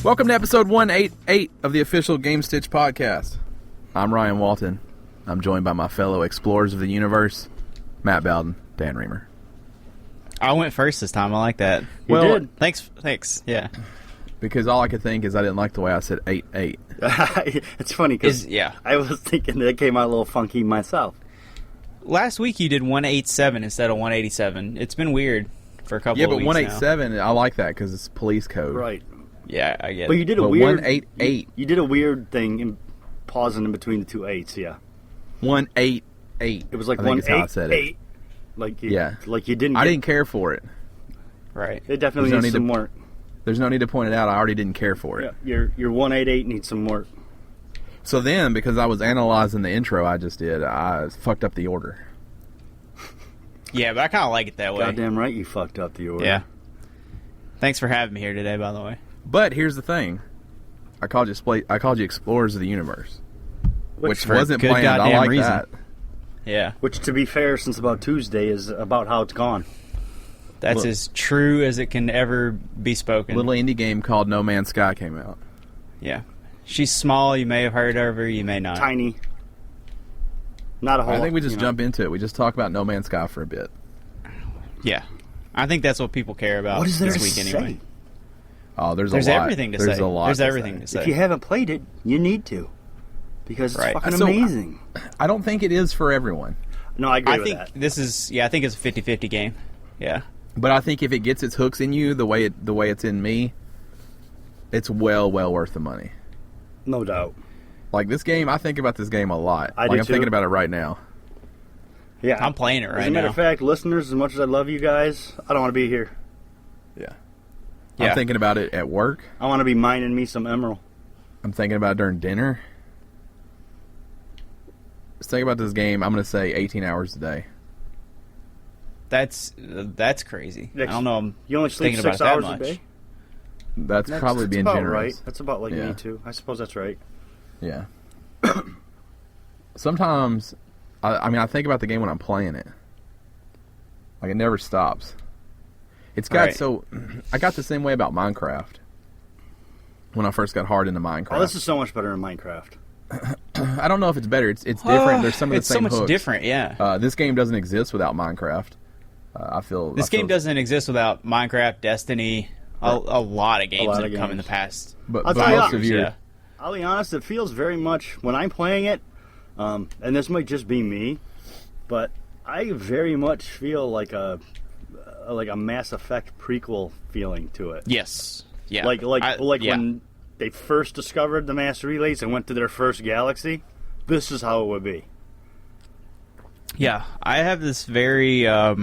Welcome to episode 188 of the official Gamestitch Podcast. I'm Ryan Walton. I'm joined by my fellow explorers of the universe, Matt Bowden, Dan Reamer. I went first this time. I like that. You did. Thanks. Yeah. Because all I could think is I didn't like the way I said 8-8. It's funny because Yeah. I was thinking that came out a little funky myself. Last week you did 187 instead of 187. It's been weird for a couple of weeks Yeah, but 187, I like that because it's police code. Right. Yeah, I get But it. you did a But weird 188. You did a weird thing in pausing in between the two eights. Yeah. 188. It was like I think is how I 188. said it. Like you didn't. I didn't care for it. Right. It definitely There's no needs need some to- work. There's no need to point it out. I already didn't care for it. Yeah, your 188 needs some work. So then, because I was analyzing the intro I just did, I fucked up the order. Yeah, but I kind of like it that way. Goddamn right, you fucked up the order. Yeah. Thanks for having me here today, by the way. But here's the thing. I called you Explorers of the Universe. Which for a wasn't good planned. I goddamn like reason. that. Yeah. Which, to be fair, since about Tuesday is about how it's gone. That's Look. as true as it can ever be spoken. A little indie game called No Man's Sky came out. Yeah. She's small. You may have heard of her. You may not. Tiny. Not a whole. I think we just jump into it. We just talk about No Man's Sky for a bit. Yeah. I think that's what people care about What is there this to week say? anyway. Oh, there's There's a lot. everything to There's say. a lot. There's to everything say. to say. If you haven't played it, you need to. Because it's Right. fucking So, amazing. I don't think it is for everyone. No, I agree I with think that. this is. Yeah, I think it's a 50-50 game. Yeah. But I think if it gets its hooks in you the way it's in me, it's well worth the money. No doubt. Like this game, I think about this game a lot. I do I'm too. thinking about it right now. Yeah, I'm playing it As right a matter now. of fact, listeners, as much as I love you guys, I don't want to be here. Yeah. Yeah. I'm thinking about it at work. I want to be mining me some emerald. I'm thinking about it during dinner. Just think about this game. I'm going to say 18 hours a day. That's crazy. I don't know. I'm You only sleep thinking 6 about it that hours a much. day? That's probably being about generous. right. That's about like Yeah. me too. I suppose that's right. Yeah. Sometimes, I think about the game when I'm playing it. Like, it never stops. It's got Right. so... I got the same way about Minecraft. When I first got hard into Minecraft. Oh, this is so much better than Minecraft. I don't know if it's better. It's different. There's some of the it's same so much hooks. different. Yeah. This game doesn't exist without Minecraft. I feel... This game doesn't exist without Minecraft, Destiny, a lot of games lot that of have come in games. the past. But I'll tell you most what, of your... Yeah. I'll be honest, it feels very much, when I'm playing it, and this might just be me, but I very much feel like a Mass Effect prequel feeling to it. Yes. Yeah. Like yeah. when they first discovered the master relays and went to their first galaxy, this is how it would be. Yeah. I have this very. I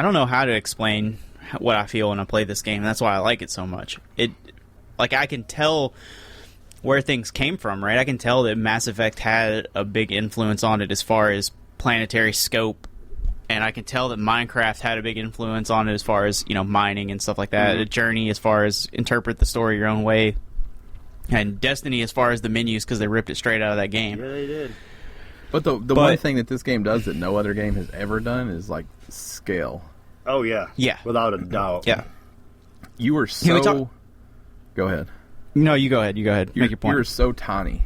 don't know how to explain what I feel when I play this game. That's why I like it so much. I can tell where things came from, right? I can tell that Mass Effect had a big influence on it as far as planetary scope, and I can tell that Minecraft had a big influence on it as far as, mining and stuff like that. Mm-hmm. A journey as far as interpret the story your own way, and Destiny as far as the menus because they ripped it straight out of that game. Yeah, they did. But the one thing that this game does that no other game has ever done is, like, scale. Oh, yeah. Yeah. Without a doubt. Yeah. You were Can we so... talk- Go ahead. No, you go ahead. Make your point. You're so tiny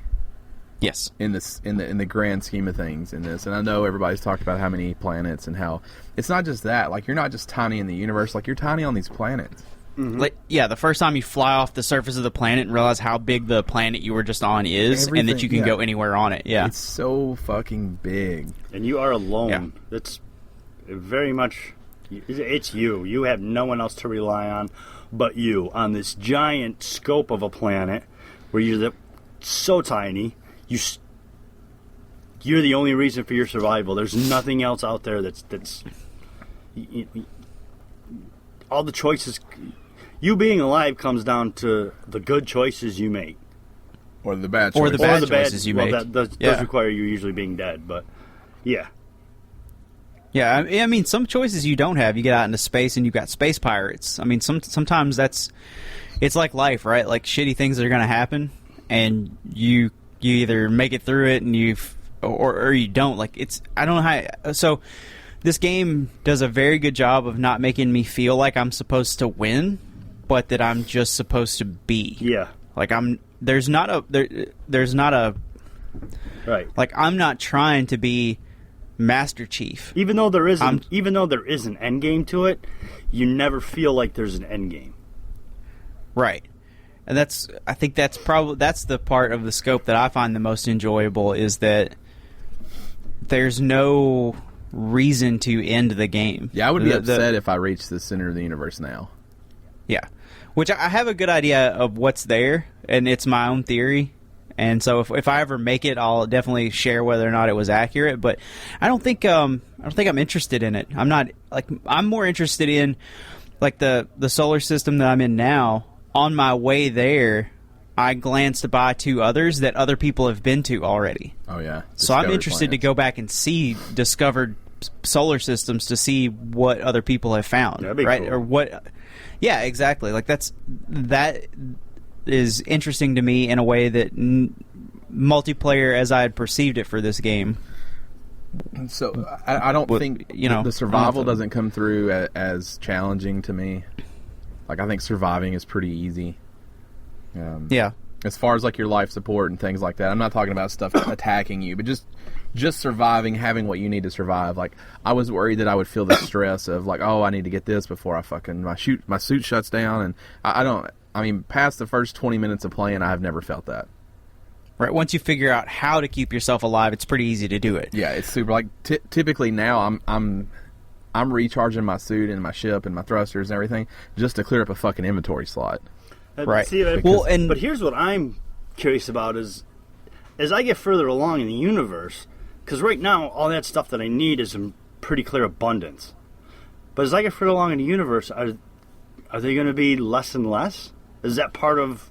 Yes. in the grand scheme of things in this, and I know everybody's talked about how many planets and how it's not just that. Like, you're not just tiny in the universe. Like, you're tiny on these planets. Mm-hmm. Like, yeah, the first time you fly off the surface of the planet and realize how big the planet you were just on is, and that you can go anywhere on it. Yeah. It's so fucking big. And you are alone. Yeah. It's very much... It's you. You have no one else to rely on but you on this giant scope of a planet where you're so tiny. You're the only reason for your survival. There's nothing else out there that's all the choices. You being alive comes down to the good choices you make. Or the bad Or choices. the bad choices you make. That does require you usually being dead, but yeah. Yeah, I mean, some choices you don't have. You get out into space and you've got space pirates. I mean, sometimes it's like life, right? Like, shitty things are going to happen, and you either make it through it and or you don't. Like, I don't know how. So, this game does a very good job of not making me feel like I'm supposed to win. but that I'm just supposed to be. Yeah. Like there's not a Right. like I'm not trying to be Master Chief. Even though there is an end game to it, you never feel like there's an end game. Right. And I think that's the part of the scope that I find the most enjoyable, is that there's no reason to end the game. Yeah, I would be upset if I reached the center of the universe now. Yeah. Which I have a good idea of what's there, and it's my own theory. And so if I ever make it, I'll definitely share whether or not it was accurate. But I don't think I'm interested in it. I'm more interested in like the solar system that I'm in now. On my way there, I glanced by 2 others that other people have been to already. Oh yeah. So I'm interested to go back and see discovered solar systems to see what other people have found. That'd be right? cool. Or what? Yeah, exactly. Like that is interesting to me in a way that multiplayer, as I had perceived it for this game. So I don't think the survival doesn't come through as challenging to me. Like I think surviving is pretty easy. Yeah. As far as like your life support and things like that, I'm not talking about stuff attacking you, but just surviving, having what you need to survive. Like I was worried that I would feel the stress of like, oh, I need to get this before my suit shuts down, and I mean, past the first 20 minutes of playing, I have never felt that. Right. Once you figure out how to keep yourself alive, it's pretty easy to do it. Yeah, it's super. Like typically now, I'm recharging my suit and my ship and my thrusters and everything just to clear up a fucking inventory slot. Right. See, but here's what I'm curious about is, as I get further along in the universe, because right now all that stuff that I need is in pretty clear abundance. But as I get further along in the universe, are they going to be less and less? Is that part of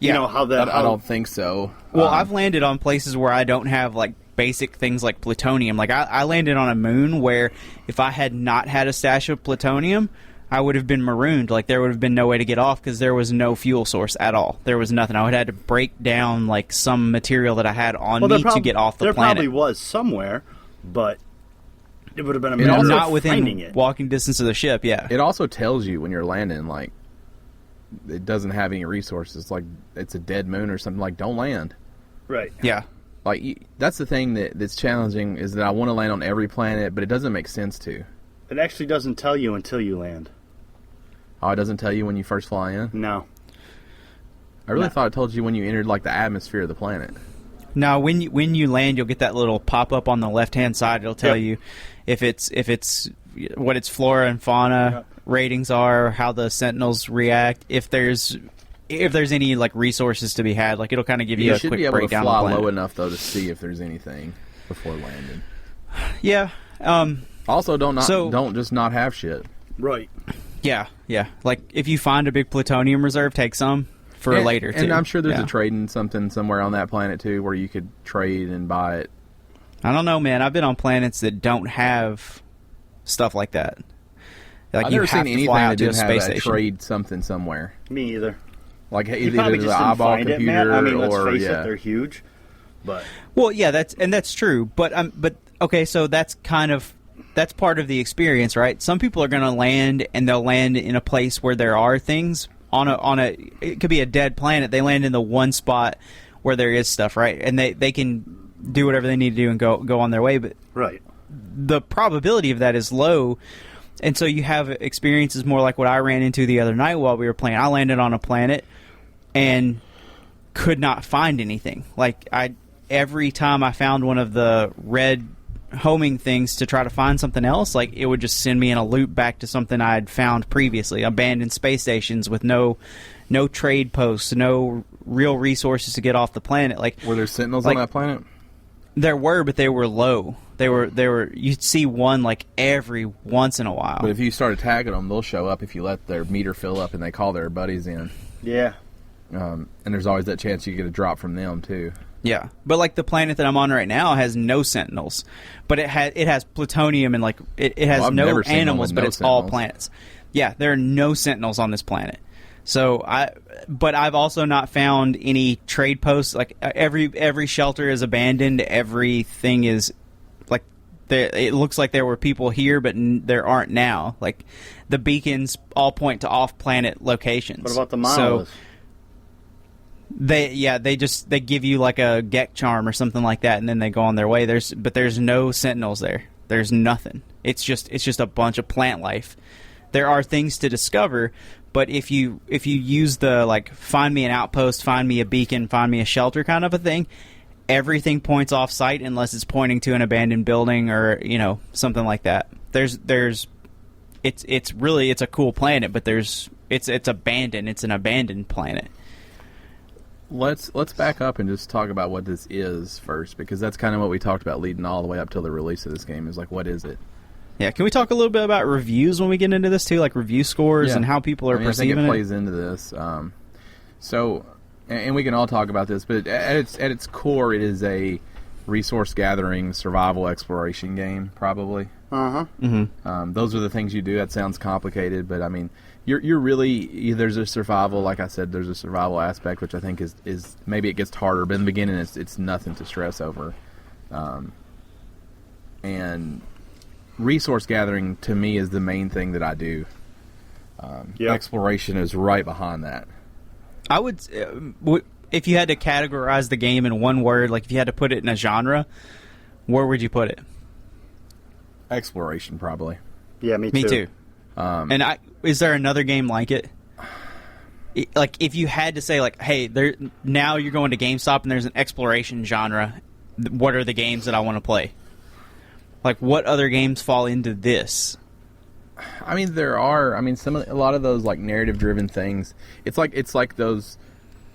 how that? I don't think so. Well, I've landed on places where I don't have like basic things like plutonium. Like I landed on a moon where if I had not had a stash of plutonium, I would have been marooned. Like there would have been no way to get off because there was no fuel source at all. There was nothing. I would have had to break down like some material that I had on me to get off the planet. There probably was somewhere, but it would have been a matter of not finding within it. Walking distance of the ship. Yeah. It also tells you when you're landing, like it doesn't have any resources. Like it's a dead moon or something. Like don't land. Right. Yeah. Like that's the thing that's challenging is that I want to land on every planet, but it doesn't make sense to. It actually doesn't tell you until you land. Oh, it doesn't tell you when you first fly in? No. I really thought it told you when you entered like the atmosphere of the planet. No, when you land, you'll get that little pop up on the left hand side. It'll tell you if it's what its flora and fauna ratings are, how the sentinels react, if there's any like resources to be had. Like it'll kind of give you a quick breakdown. You should be able to fly low enough though to see if there's anything before landing. Yeah. Also, don't just not have shit. Right. Yeah. Like if you find a big plutonium reserve, take some for later too. And I'm sure there's a trading something somewhere on that planet too, where you could trade and buy it. I don't know, man. I've been on planets that don't have stuff like that. Like I've never seen anything that didn't have station. Trade something somewhere. Me either. Like You either probably the just didn't eyeball find it, computer Matt. I mean, let's or face it, they're huge. But well, yeah, that's true. But okay, so that's part of the experience, right? Some people are going to land and they'll land in a place where there are things on a. It could be a dead planet. They land in the one spot where there is stuff, right? And they can do whatever they need to do and go on their way. But right, the probability of that is low. And so you have experiences more like what I ran into the other night while we were playing. I landed on a planet and could not find anything. Like every time I found one of the red homing things to try to find something else, like it would just send me in a loop back to something I had found previously. Abandoned space stations with no trade posts, no real resources to get off the planet. Like were there sentinels on that planet? There were, but they were low. They were. You'd see one like every once in a while. But if you start attacking them, they'll show up if you let their meter fill up and they call their buddies in. Yeah. And there's always that chance you get a drop from them too. Yeah, but like the planet that I'm on right now has no sentinels, but it has plutonium and like it has no animals, but it's all planets. Yeah, there are no sentinels on this planet. So I've also not found any trade posts. Like every shelter is abandoned. Everything is like it looks like there were people here, but there aren't now. Like, the beacons all point to off-planet locations. What about the monoliths? So they give you like a Gek charm or something like that, and then they go on their way. There's no sentinels there. There's nothing. It's just a bunch of plant life. There are things to discover, but if you use the like find me an outpost, find me a beacon, find me a shelter kind of a thing, everything points off site unless it's pointing to an abandoned building or something like that. It's a cool planet, but it's abandoned. It's an abandoned planet. Let's back up and just talk about what this is first, because that's kind of what we talked about leading all the way up till the release of this game. Is like, what is it? Yeah, can we talk a little bit about reviews when we get into this too, like review scores and how people are perceiving it? I think it plays into this. So, and we can all talk about this, but at its core, it is a resource gathering, survival exploration game, probably. Mm-hmm. Those are the things you do. That sounds complicated, but I mean, you're really, there's a survival, like I said, there's a survival aspect, which I think is maybe it gets harder, but in the beginning, it's nothing to stress over. And resource gathering to me is the main thing that I do. Exploration is right behind that. I would, if you had to categorize the game in one word, like if you had to put it in a genre, where would you put it? Exploration, probably. Yeah, me too. And is there another game like it? Like, if you had to say, like, hey, now you're going to GameStop and there's an exploration genre, what are the games that I want to play? Like, what other games fall into this? I mean, there are. I mean, a lot of those like narrative-driven things. It's like those.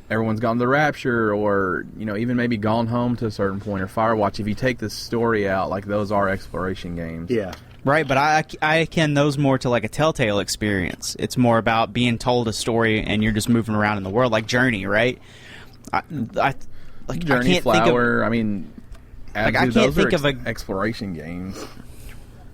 Everyone's Gone to the Rapture, or even maybe Gone Home to a certain point, or Firewatch. If you take the story out, like those are exploration games. Yeah. Right, but I akin those more to like a Telltale experience. It's more about being told a story and you're just moving around in the world, like Journey, right? Journey, Flower. I mean, I can't think of exploration games.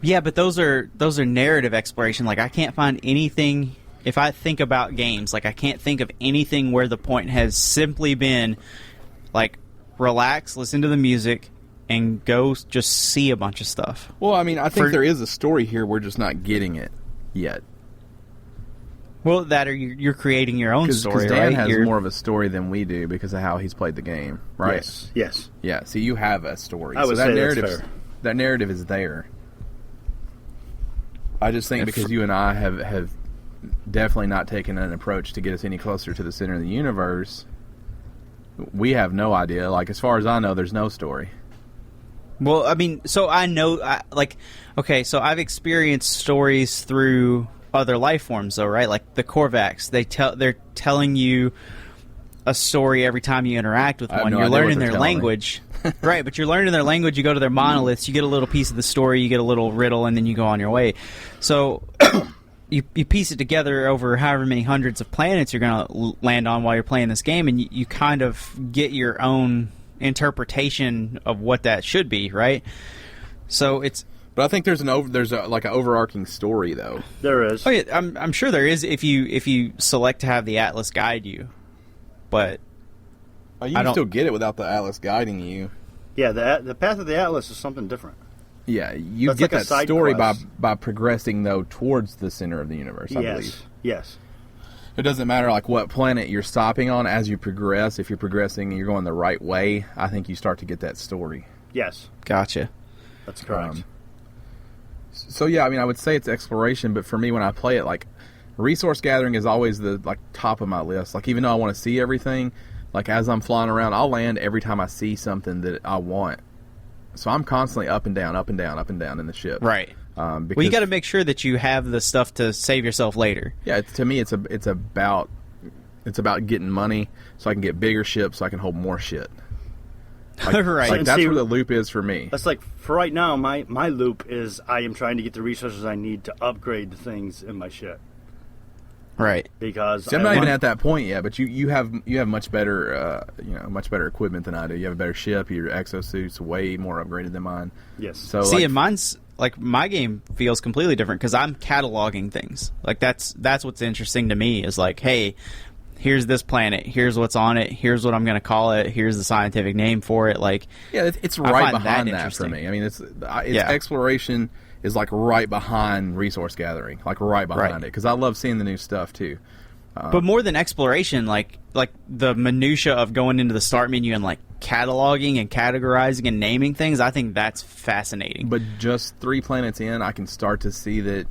Yeah, but those are narrative exploration. Like, I can't find anything. If I think about games, like, I can't think of anything where the point has simply been like, relax, listen to the music, and go just see a bunch of stuff. Well, I mean, I think there is a story here. We're just not getting it yet. Well, that or you're creating your own story, right? Dan has more of a story than we do because of how he's played the game, right? Yes. Yeah, so you have a story. I would say that's fair. That narrative is there. I just think because you and I have definitely not taken an approach to get us any closer to the center of the universe, we have no idea. Like, as far as I know, there's no story. Well, I mean, so I know, so I've experienced stories through other life forms, though, right? Like the Korvax, they're telling you a story every time you interact with one. You're learning their language, right? But you're learning their language. You go to their monoliths, you get a little piece of the story, you get a little riddle, and then you go on your way. So you piece it together over however many hundreds of planets you're going to land on while you're playing this game, and you kind of get your own interpretation of what that should be, right? So it's. But I think there's an overarching story, though. There is. Oh yeah, I'm sure there is if you select to have the Atlas guide you, but you can still get it without the Atlas guiding you. Yeah, the path of the Atlas is something different. Yeah, you That's get like that story by progressing though towards the center of the universe. I believe. Yes. It doesn't matter like what planet you're stopping on as you progress. If you're progressing and you're going the right way, I think you start to get that story. Yes. Gotcha. That's correct. So yeah, I mean, I would say it's exploration, but for me, when I play it, like resource gathering is always the top of my list. Like, even though I want to see everything, like as I'm flying around, I'll land every time I see something that I want. So I'm constantly up and down, up and down, up and down in the ship. Right. Well, you got to make sure that you have the stuff to save yourself later. Yeah, to me, it's about getting money so I can get bigger ships so I can hold more shit. Right. Like, that's where the loop is for me. That's like, for right now, my loop is I am trying to get the resources I need to upgrade the things in my ship. Right. Because I'm not even at that point yet, but you have much better much better equipment than I do. You have a better ship. Your exosuit's way more upgraded than mine. Yes. So and mine's like, my game feels completely different because I'm cataloging things. Like, that's what's interesting to me is like, hey, here's this planet, here's what's on it, here's what I'm going to call it, here's the scientific name for it. Like, yeah, it's right behind that for me. I mean, it's exploration is like right behind resource gathering, like right behind it, because I love seeing the new stuff too. But more than exploration, like the minutia of going into the start menu and like cataloging and categorizing and naming things, I think that's fascinating. But just 3 planets in, I can start to see that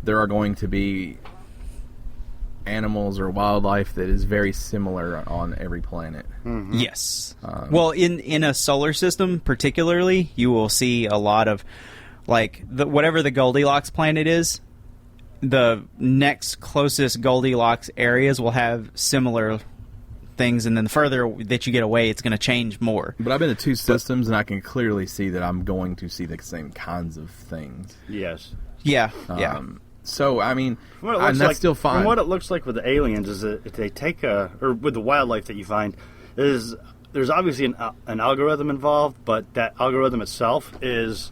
there are going to be animals or wildlife that is very similar on every planet. Mm-hmm. Yes. Well, in a solar system particularly, you will see a lot of, like, whatever the Goldilocks planet is, the next closest Goldilocks areas will have similar things, and then the further that you get away, it's going to change more. But I've been to 2 systems, and I can clearly see that I'm going to see the same kinds of things. Yes. Yeah. So, I mean, and that's still fine. From what it looks like with the aliens is that if they take or with the wildlife that you find, there's obviously an algorithm involved, but that algorithm itself is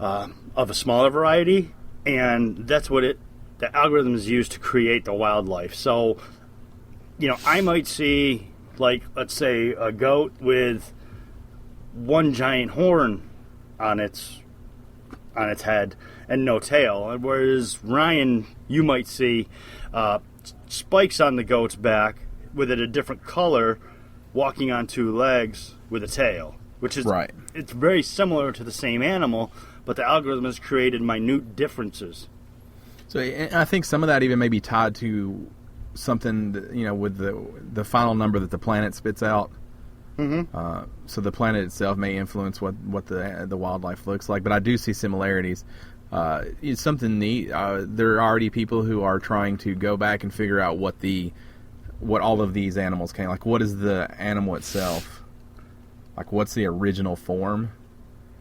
of a smaller variety, and that's what the algorithm is used to create the wildlife. So, I might see, like, let's say a goat with one giant horn on its head and no tail, whereas Ryan, you might see spikes on the goat's back with it a different color, walking on 2 legs with a tail, which is right. It's very similar to the same animal, but the algorithm has created minute differences. So I think some of that even may be tied to something that, with the final number that the planet spits out. Mm-hmm. So the planet itself may influence what the wildlife looks like, but I do see similarities. It's something neat. There are already people who are trying to go back and figure out what all of these animals came. Like, what is the animal itself? Like, what's the original form?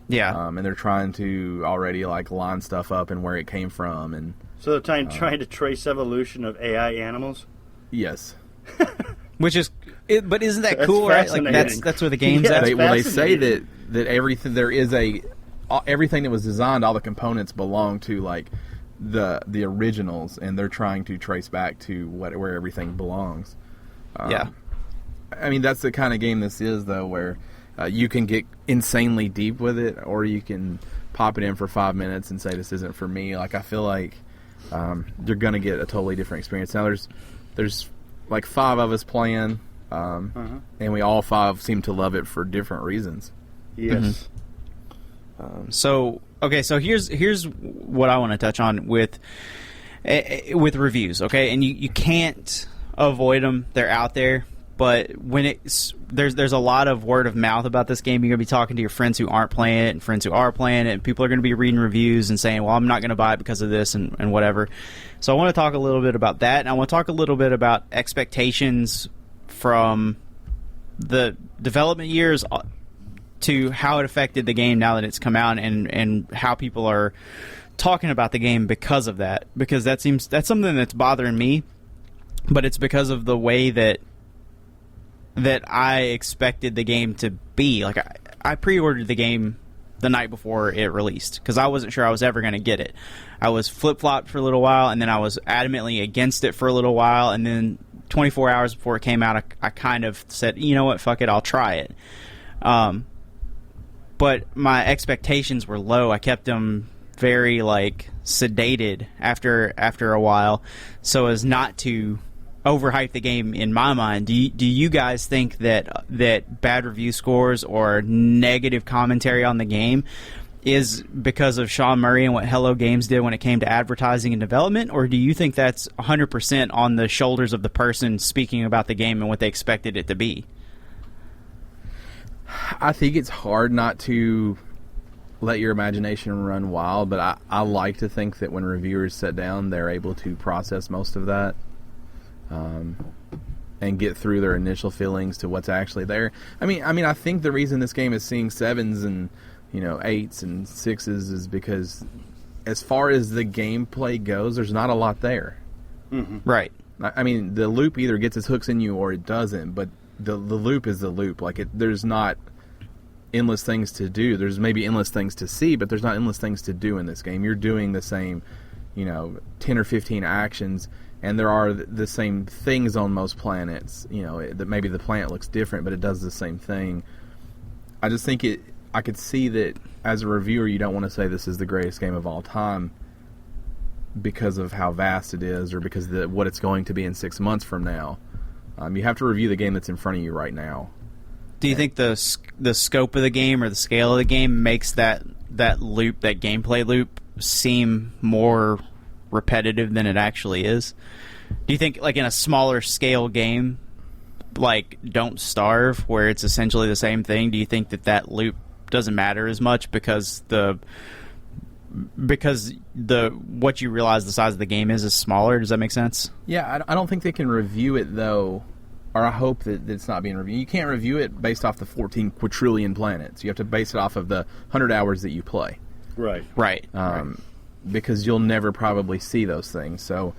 Yeah. And they're trying to already like line stuff up and where it came from, and so they're trying to trace evolution of AI animals. Yes. Which is, but isn't that cool, right? Like that's where the game's at. They say that everything everything that was designed, all the components belong to like the originals, and they're trying to trace back to where everything belongs. Yeah. I mean, that's the kind of game this is, though, where you can get insanely deep with it, or you can pop it in for 5 minutes and say this isn't for me. Like, I feel like you're going to get a totally different experience. Now, there's like 5 of us playing, and we all 5 seem to love it for different reasons. Yes. So here's what I want to touch on with reviews, okay? And you can't avoid them; they're out there. But when there's a lot of word of mouth about this game. You're going to be talking to your friends who aren't playing it and friends who are playing it, and people are going to be reading reviews and saying, well, I'm not going to buy it because of this and whatever. So I want to talk a little bit about that, and I want to talk a little bit about expectations from the development years to how it affected the game now that it's come out, and how people are talking about the game because of that. Because that's something that's bothering me, but it's because of the way that I expected the game to be. Like, I pre-ordered the game the night before it released because I wasn't sure I was ever going to get it. I was flip-flopped for a little while, and then I was adamantly against it for a little while, and then 24 hours before it came out, I kind of said, you know what, fuck it, I'll try it. But my expectations were low. I kept them very, like, sedated after a while so as not to overhype the game in my mind. Do you guys think that bad review scores or negative commentary on the game is because of Sean Murray and what Hello Games did when it came to advertising and development, or do you think that's 100% on the shoulders of the person speaking about the game and what they expected it to be? I think it's hard not to let your imagination run wild, but I like to think that when reviewers sit down, they're able to process most of that. And get through their initial feelings to what's actually there. I mean, I think the reason this game is seeing 7s and 8s and 6s is because, as far as the gameplay goes, there's not a lot there. Mm-hmm. Right. I mean, the loop either gets its hooks in you or it doesn't. But the loop is the loop. Like, there's not endless things to do. There's maybe endless things to see, but there's not endless things to do in this game. You're doing the same, 10 or 15 actions. and there are the same things on most planets. You know, that maybe the planet looks different, but it does the same thing. I just think I could see that as a reviewer, you don't want to say this is the greatest game of all time because of how vast it is, or because of what it's going to be in 6 months from now. You have to review the game that's in front of you right now. Do you think the scope of the game or the scale of the game makes that loop, that gameplay loop, seem more repetitive than it actually is? Do you think, like, in a smaller scale game, like Don't Starve, where it's essentially the same thing, do you think that loop doesn't matter as much because what you realize the size of the game is smaller? Does that make sense? Yeah, I don't think they can review it, though, or I hope that it's not being reviewed. You can't review it based off the 14 quadrillion planets. You have to base it off of the 100 hours that you play. Right. Because you'll never probably see those things. So,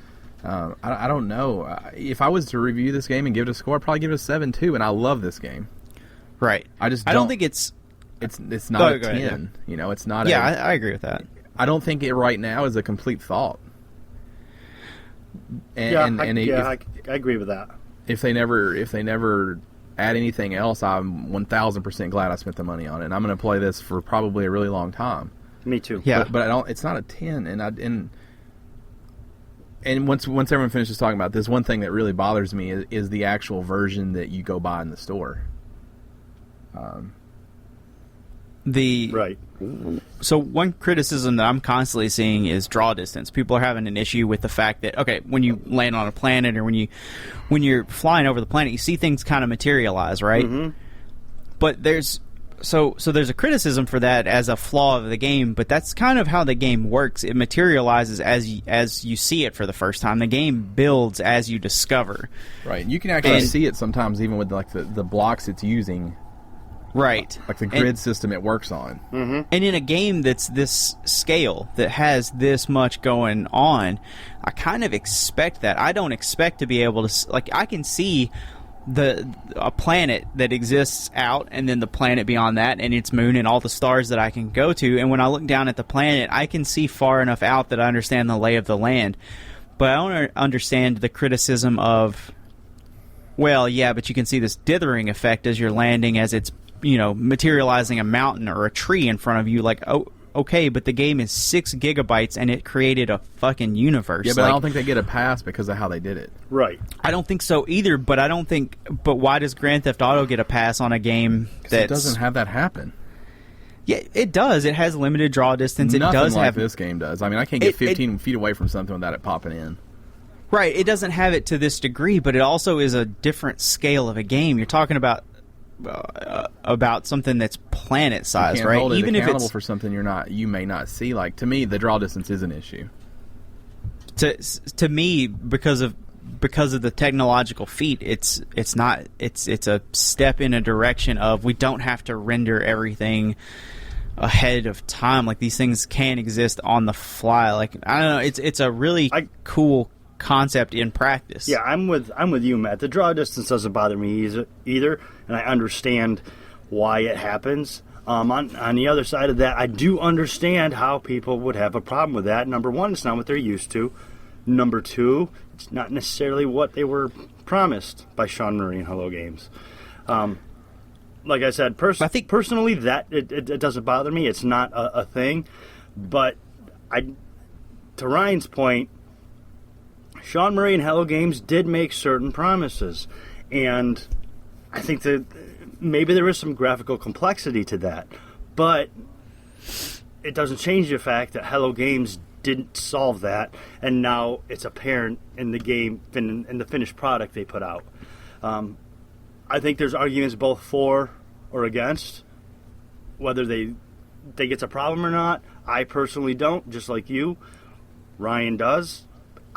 I don't know. If I was to review this game and give it a score, I'd probably give it a 7 too, and I love this game. Right. I don't think it's not a 10. Ahead, yeah. You know, it's not. Yeah, I agree with that. I don't think it right now is a complete thought. I agree with that. If they never add anything else, I'm 1,000% glad I spent the money on it. And I'm going to play this for probably a really long time. Me too. Yeah, but I don't. It's not a 10. And once everyone finishes talking about this, one thing that really bothers me is the actual version that you go buy in the store. Right. So one criticism that I'm constantly seeing is draw distance. People are having an issue with the fact that, okay, when you land on a planet or when you're flying over the planet, you see things kind of materialize, right? Mm-hmm. But there's a criticism for that as a flaw of the game, but that's kind of how the game works. It materializes as you see it for the first time. The game builds as you discover. Right. You can actually see it sometimes even with like the blocks it's using. Right. Like the grid system it works on. Mm-hmm. And in a game that's this scale, that has this much going on, I kind of expect that. I don't expect to be able to... Like, I can see a planet that exists out, and then the planet beyond that, and its moon, and all the stars that I can go to. And when I look down at the planet, I can see far enough out that I understand the lay of the land. But I don't understand the criticism of, well, yeah, but you can see this dithering effect as you're landing, as it's, you know, materializing a mountain or a tree in front of you. Like, oh, okay, but the game is 6 gigabytes and it created a fucking universe. Yeah, but I don't think they get a pass because of how they did it. Right. I don't think so either, but I don't think... But why does Grand Theft Auto get a pass on a game that... It doesn't have that happen. Yeah, it does. It has limited draw distance. It Nothing does like have... this game does. I mean, I can't get 15 feet away from something without it popping in. Right, it doesn't have it to this degree, but it also is a different scale of a game. You're talking about something that's planet size, right? Hold it even accountable if it's for something you may not see. Like, to me, the draw distance is an issue. To me, because of the technological feat, it's a step in a direction of, we don't have to render everything ahead of time. Like, these things can exist on the fly. Like, I don't know, it's a really cool concept in practice. Yeah, I'm with you, Matt. The draw distance doesn't bother me either, and I understand why it happens. On the other side of that, I do understand how people would have a problem with that. Number one, it's not what they're used to. Number two, it's not necessarily what they were promised by Sean Murray and Hello Games. Like I said, I think personally that it doesn't bother me. It's not a thing. But to Ryan's point, Sean Murray and Hello Games did make certain promises, and I think that maybe there is some graphical complexity to that, but it doesn't change the fact that Hello Games didn't solve that, and now it's apparent in the game, in the finished product they put out. I think there's arguments both for or against whether they think it's a problem or not. I personally don't, just like you. Ryan does.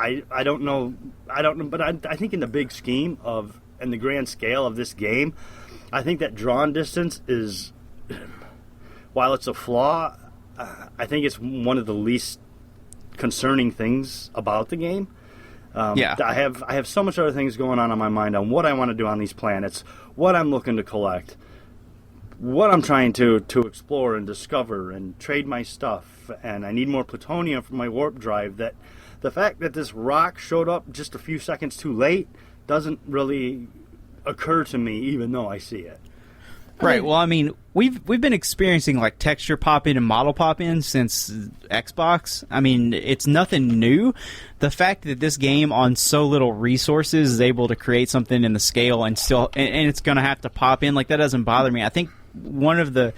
I don't know, but I think in the big scheme of, in the grand scale of this game, I think that drawn distance is, while it's a flaw, I think it's one of the least concerning things about the game. Yeah. I have so much other things going on my mind on what I want to do on these planets, what I'm looking to collect, what I'm trying to explore and discover and trade my stuff, and I need more plutonium for my warp drive The fact that this rock showed up just a few seconds too late doesn't really occur to me, even though I see it. Right. Well, I mean, we've been experiencing like texture pop in and model pop in since Xbox. I mean, it's nothing new. The fact that this game on so little resources is able to create something in the scale and still, and it's going to have to pop in, like that doesn't bother me. I think one of the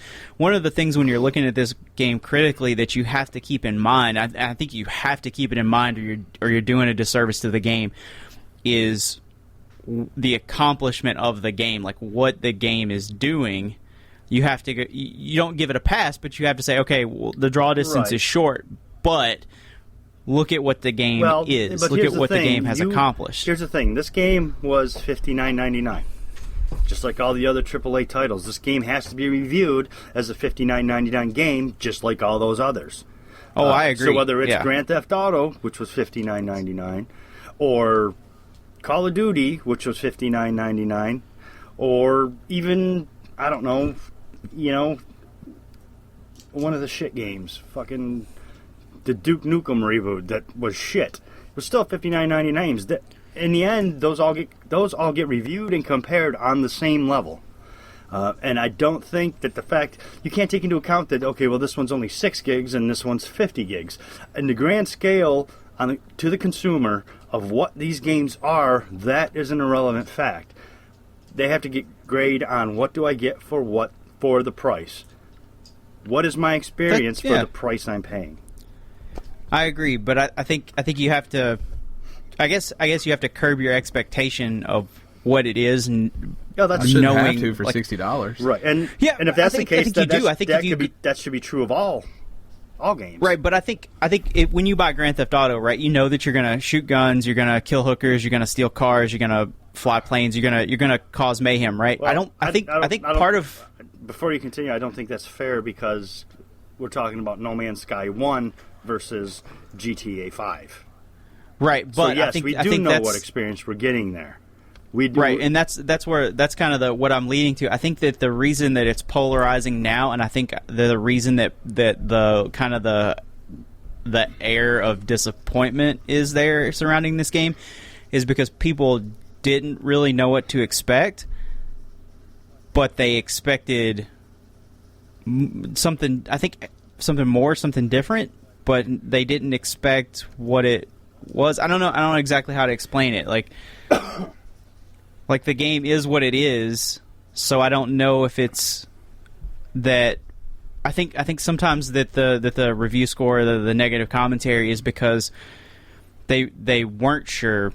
things when you're looking at this game critically that you have to keep in mind, I think you have to keep it in mind, or you're doing a disservice to the game, is the accomplishment of the game, like what the game is doing. You have to you don't give it a pass, but you have to say, okay, well, the draw distance is short, but look at what the game is. Look at what the game has accomplished. Here's the thing: this game was $59.99, just like all the other AAA titles. This game has to be reviewed as a $59.99 game, just like all those others. Oh, I agree. So whether it's Grand Theft Auto, which was $59.99, or Call of Duty, which was $59.99, or even, I don't know, one of the shit games, fucking the Duke Nukem reboot that was shit. It was still $59.99. In the end, those all get reviewed and compared on the same level. And I don't think that the fact you can't take into account that, okay, well, this one's only 6 gigs and this one's 50 gigs. In the grand scale to the consumer of what these games are, that is an irrelevant fact. They have to get grade on what do I get for the price. What is my experience for the price I'm paying? I agree, but I think you have to. I guess you have to curb your expectation of what it is, and that's shouldn't have to for $60, right? And if that's the case, that should be true of all games, right? But I think when you buy Grand Theft Auto, right, you know that you're gonna shoot guns, you're gonna kill hookers, you're gonna steal cars, you're gonna fly planes, you're gonna cause mayhem, right? Well, I think part of before you continue, I don't think that's fair because we're talking about No Man's Sky 1 versus GTA 5. Right, but so yes, I think we know what experience we're getting there. We do. Right, and that's kind of what I'm leading to. I think that the reason that it's polarizing now, and I think the reason that the kind of the air of disappointment is there surrounding this game is because people didn't really know what to expect, but they expected something. I think something more, something different, but they didn't expect what it was. I don't know exactly how to explain it. Like the game is what it is, so I don't know if it's that. I think sometimes that the review score, the negative commentary, is because they weren't sure.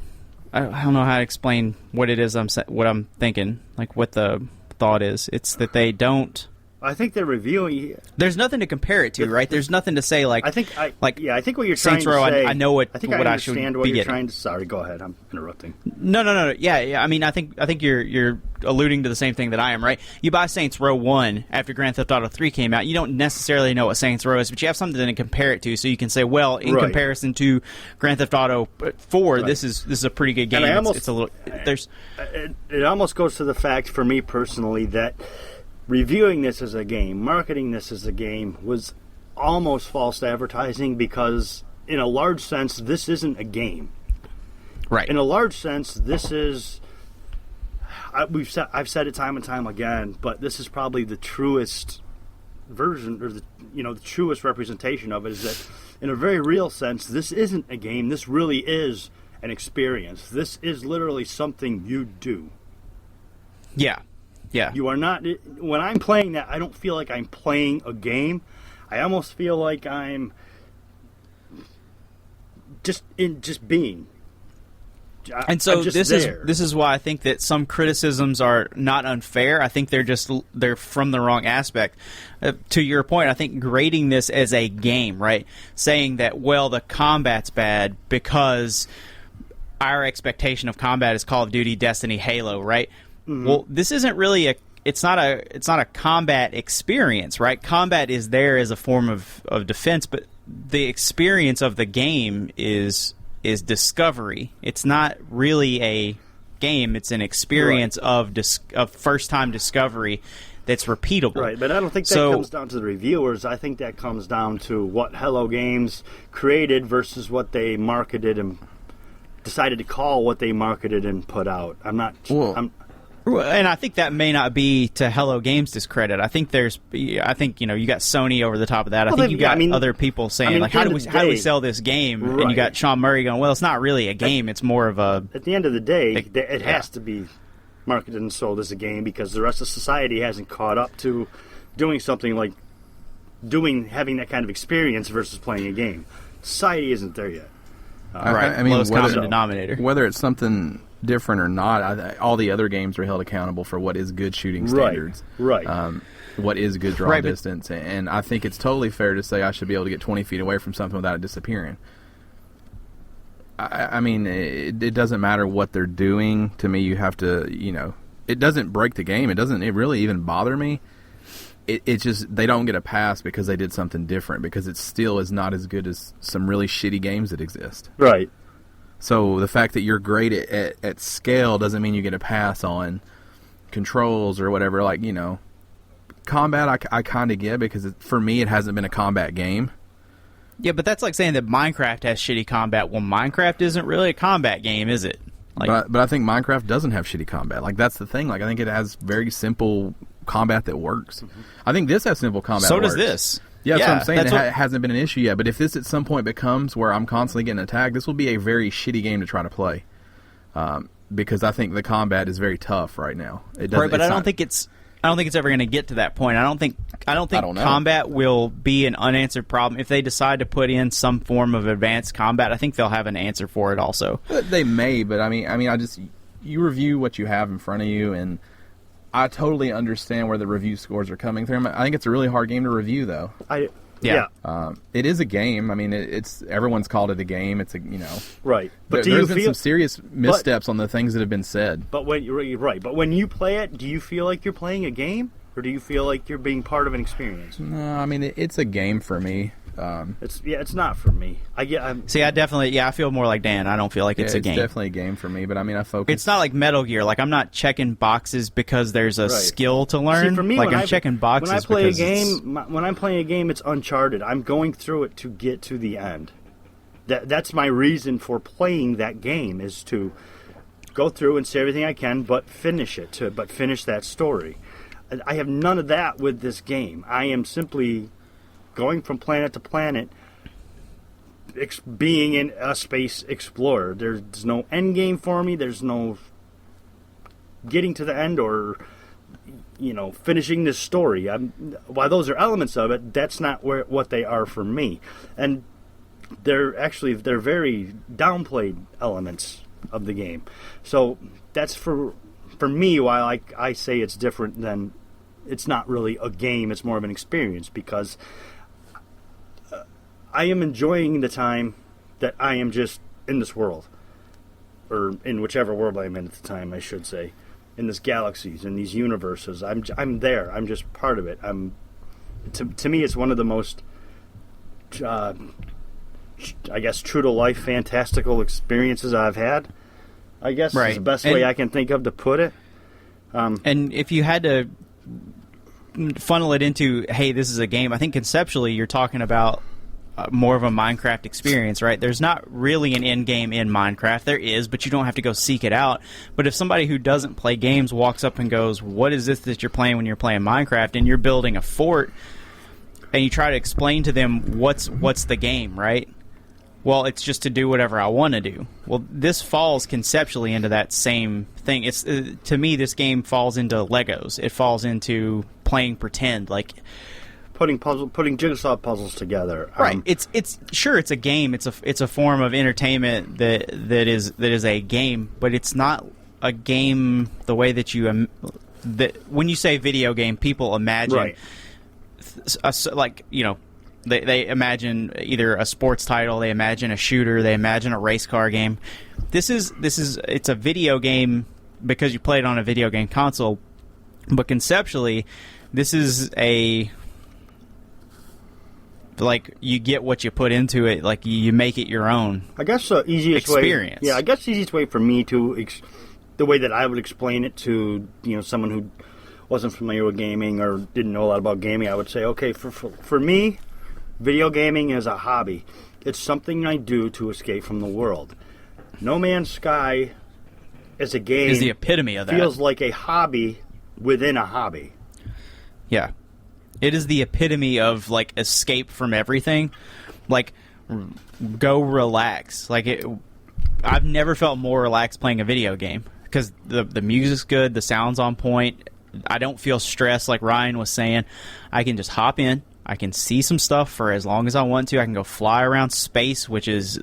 I don't know how to explain what it is what I'm thinking. Like what the thought is. It's that they don't. I think they're reviewing. There's nothing to compare it to, right? There's nothing to say like. I think what you're Saints trying Row, to say. I know what I think what I I should understand what be you're getting. trying to. Sorry, go ahead. I'm interrupting. No. Yeah. I mean, I think you're alluding to the same thing that I am, right? You buy Saints Row 1 after Grand Theft Auto 3 came out. You don't necessarily know what Saints Row is, but you have something to compare it to, so you can say, well, in comparison to Grand Theft Auto 4, this is a pretty good game. And it's a little. There's. It almost goes to the fact, for me personally, that reviewing this as a game, marketing this as a game, was almost false advertising because, in a large sense, this isn't a game. Right. In a large sense, this is. I've said it time and time again, but this is probably the truest version, or the truest representation of it. Is that, in a very real sense, this isn't a game. This really is an experience. This is literally something you do. Yeah. Yeah. You are not. When I'm playing that, I don't feel like I'm playing a game. I almost feel like I'm just being. And so this is why I think that some criticisms are not unfair. I think they're from the wrong aspect. To your point, I think grading this as a game, right? Saying that, well, the combat's bad because our expectation of combat is Call of Duty, Destiny, Halo, right? Mm-hmm. Well, this isn't really it's not a combat experience, right? Combat is there as a form of defense, but the experience of the game is discovery. It's not really a game. It's an experience of first-time discovery that's repeatable. Right, but I don't think that comes down to the reviewers. I think that comes down to what Hello Games created versus what they marketed and decided to call what they marketed and put out. I'm not... And I think that may not be to Hello Games' discredit. I think you got Sony over the top of that. I think you got other people saying how do we sell this game? Right. And you got Sean Murray going, well, it's not really a game. It's more of a. At the end of the day, it has to be marketed and sold as a game because the rest of society hasn't caught up to doing something like having that kind of experience versus playing a game. Society isn't there yet. Right. I mean, lowest common denominator. Whether it's something different or not, all the other games are held accountable for what is good shooting standards. Right. What is good draw distance. And I think it's totally fair to say I should be able to get 20 feet away from something without it disappearing. I mean, it doesn't matter what they're doing. To me, you have to, it doesn't break the game. It really even bother me. It's just they don't get a pass because they did something different because it still is not as good as some really shitty games that exist. Right. So the fact that you're great at scale doesn't mean you get a pass on controls or whatever. Like, combat I kind of get because for me it hasn't been a combat game. Yeah, but that's like saying that Minecraft has shitty combat. Well, Minecraft isn't really a combat game, is it? But I think Minecraft doesn't have shitty combat. Like, that's the thing. Like, I think it has very simple combat that works. Mm-hmm. I think this has simple combat. So does this. Yeah, that's what I'm saying. It hasn't been an issue yet. But if this at some point becomes where I'm constantly getting attacked, this will be a very shitty game to try to play. Because I think the combat is very tough right now. Right, but I don't think it's ever going to get to that point. I don't think combat will be an unanswered problem. If they decide to put in some form of advanced combat, I think they'll have an answer for it also. They may, but you review what you have in front of you, and I totally understand where the review scores are coming from. I think it's a really hard game to review, though. Yeah. It is a game. I mean, it's everyone's called it a game. It's right. But there's been some serious missteps on the things that have been said. But when you play it, do you feel like you're playing a game, or do you feel like you're being part of an experience? No, I mean it's a game for me. It's not for me. I feel more like Dan. I don't feel like it's a game. It's definitely a game for me, but I mean I focus. It's not like Metal Gear. Like I'm not checking boxes because there's a skill to learn. See, for me, I'm checking boxes when I'm playing a game, it's Uncharted. I'm going through it to get to the end. That's my reason for playing that game, is to go through and see everything I can, but finish that story. I have none of that with this game. I am simply going from planet to planet, being in a space explorer. There's no end game for me. There's no getting to the end or finishing this story. While those are elements of it, that's not what they are for me. And they're very downplayed elements of the game. So that's for me why I say it's different than it's not really a game. It's more of an experience because I am enjoying the time that I am just in this world, or in whichever world I'm in at the time, I should say, in this galaxies, in these universes. I'm there. I'm just part of it. To me, it's one of the most, I guess, true to life, fantastical experiences I've had. I guess is the best way I can think of to put it. And if you had to funnel it into, hey, this is a game, I think conceptually you're talking about more of a Minecraft experience, right? There's not really an end game in Minecraft. There is, but you don't have to go seek it out. But if somebody who doesn't play games walks up and goes, what is this that you're playing when you're playing Minecraft, and you're building a fort, and you try to explain to them what's the game, right? Well, it's just to do whatever I want to do. Well, this falls conceptually into that same thing. It's to me, this game falls into Legos. It falls into playing pretend, like putting jigsaw puzzles together. Right. It's a game. It's a form of entertainment that is a game, but it's not a game the way that when you say video game, people imagine They imagine either a sports title, they imagine a shooter, they imagine a race car game. It's a video game because you play it on a video game console, but conceptually, this is you get what you put into it, like you make it your own. I guess the easiest experience. Yeah, I guess the easiest way for me the way that I would explain it to someone who wasn't familiar with gaming or didn't know a lot about gaming, I would say, okay, for me, video gaming is a hobby. It's something I do to escape from the world. No Man's Sky as a game is the epitome of that. Feels like a hobby within a hobby. Yeah. It is the epitome of, like, escape from everything. Like, go relax. Like, I've never felt more relaxed playing a video game. Because the music's good, the sound's on point. I don't feel stressed, like Ryan was saying. I can just hop in. I can see some stuff for as long as I want to. I can go fly around space, which is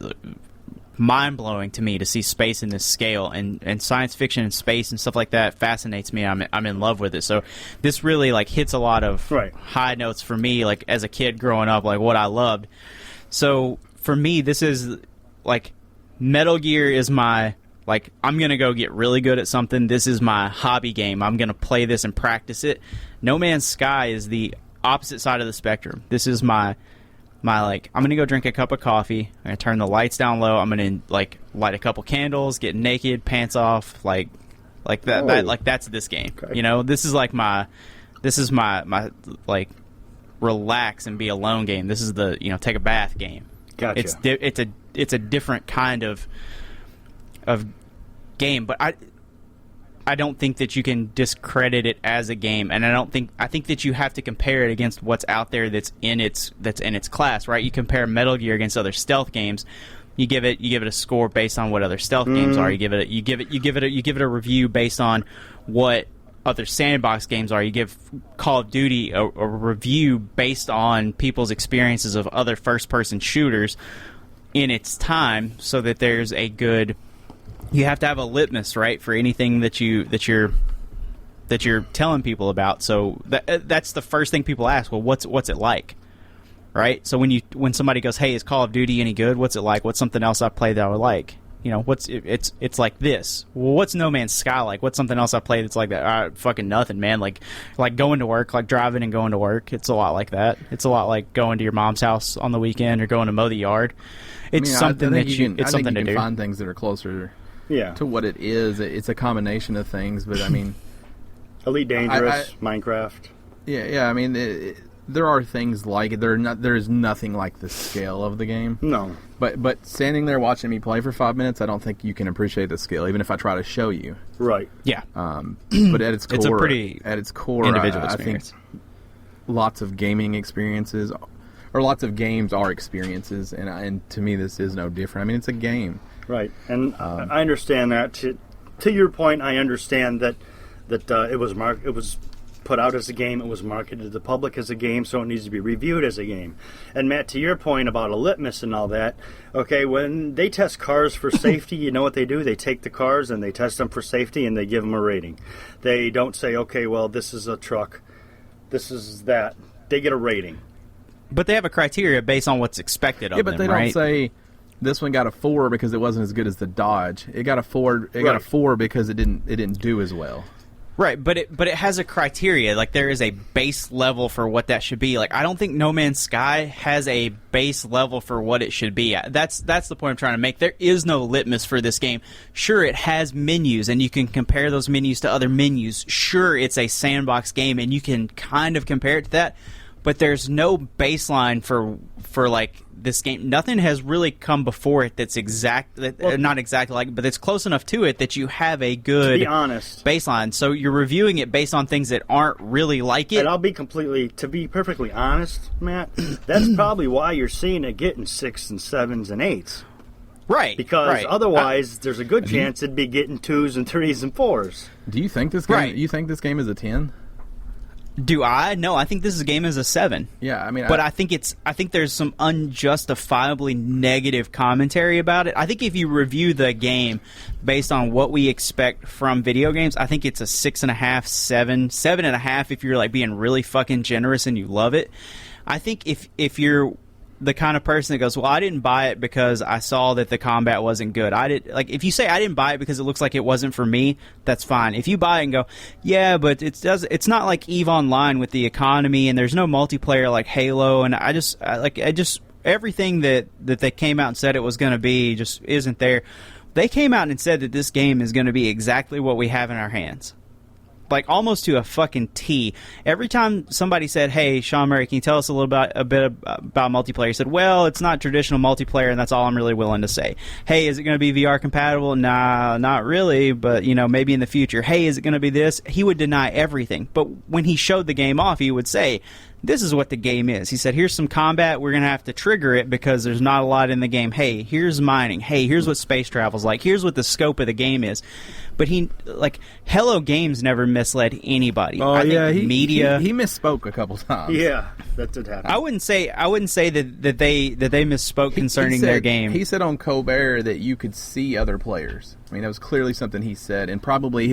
mind-blowing to me to see space in this scale. And science fiction and space and stuff like that fascinates me. I'm in love with it. So this really, like, hits a lot of high notes for me, like, as a kid growing up, like, what I loved. So for me, this is, like, Metal Gear is my... Like, I'm going to go get really good at something. This is my hobby game. I'm going to play this and practice it. No Man's Sky is the opposite side of the spectrum. This is my like, I'm going to go drink a cup of coffee. I'm going to turn the lights down low. I'm going to, like, light a couple candles, get naked, pants off, like that. Like, that's this game. Okay. You know, this is my like, relax and be alone game. This is the, you know, take a bath game. Gotcha. It's a different kind of game, but I don't think that you can discredit it as a game, and I think that you have to compare it against what's out there that's in its class, right? You compare Metal Gear against other stealth games. You give it a score based on what other stealth games are. You give it a review based on what other sandbox games are. You give Call of Duty a review based on people's experiences of other first-person shooters in its time, so that there's a good. You have to have a litmus, right, for anything that you're telling people about. So that's the first thing people ask. Well, what's it like, right? So when somebody goes, "Hey, is Call of Duty any good? What's it like? What's something else I play that I would like?" You know, it's like this. Well, what's No Man's Sky like? What's something else I played that's like that? Fucking nothing, man. Like going to work, like driving and going to work. It's a lot like that. It's a lot like going to your mom's house on the weekend or going to mow the yard. It's something that you can find things that are closer. Yeah. To what it is. It's a combination of things, but I mean... Elite Dangerous, Minecraft. Yeah, I mean, there are things like it. There is nothing like the scale of the game. No. But standing there watching me play for 5 minutes, I don't think you can appreciate the scale, even if I try to show you. Right. Yeah. But at its core... It's a pretty individual experience. I think lots of gaming experiences... Or lots of games are experiences, and to me this is no different. I mean, it's a game. Right, and I understand that. To your point, I understand that it was put out as a game, it was marketed to the public as a game, so it needs to be reviewed as a game. And Matt, to your point about a litmus and all that, okay, when they test cars for safety, you know what they do? They take the cars and they test them for safety and they give them a rating. They don't say, okay, well, this is a truck, this is that. They get a rating. But they have a criteria based on what's expected of them, right? Yeah, but they don't say this one got a 4 because it wasn't as good as the Dodge. It got a 4. It got a 4 because it didn't do as well. Right, but it has a criteria. Like, there is a base level for what that should be. Like, I don't think No Man's Sky has a base level for what it should be at. That's the point I'm trying to make. There is no litmus for this game. Sure, it has menus, and you can compare those menus to other menus. Sure, it's a sandbox game, and you can kind of compare it to that. But there's no baseline for like this game. Nothing has really come before it that's not exactly like, but it's close enough to it that you have a good, to be honest, baseline. So you're reviewing it based on things that aren't really like it. And to be perfectly honest, Matt, that's probably why you're seeing it getting 6s and 7s and 8s. Right. Because otherwise, there's a good chance it'd be getting 2s and 3s and 4s. Do you think this game? Right. You think this game is a 10? Do I? No, I think this game is a 7. Yeah, I mean... But I think there's some unjustifiably negative commentary about it. I think if you review the game based on what we expect from video games, I think it's a 6.5, 7, 7.5 if you're like being really fucking generous and you love it. I think if you're the kind of person that goes, well, I didn't buy it because I saw that the combat wasn't good. If you say I didn't buy it because it looks like it wasn't for me, that's fine. If you buy it and go, yeah, but it's not like EVE Online with the economy and there's no multiplayer like Halo, and I just everything that they came out and said it was going to be just isn't there. They came out and said that this game is going to be exactly what we have in our hands. like almost to a fucking T. Every time somebody said, "Hey, Sean Murray, can you tell us a bit about multiplayer?" He said, "Well, it's not traditional multiplayer, and that's all I'm really willing to say." "Hey, is it going to be VR compatible?" "Nah, not really, but maybe in the future." "Hey, is it going to be this?" He would deny everything. But when he showed the game off, he would say, "This is what the game is." He said, "Here's some combat. We're going to have to trigger it because there's not a lot in the game. Hey, here's mining. Hey, here's what space travel's like. Here's what the scope of the game is." But Hello Games never misled anybody. Oh, I think media. He misspoke a couple times. Yeah, that did happen. I wouldn't say that they misspoke concerning their game. He said on Colbert that you could see other players. I mean, that was clearly something he said, and probably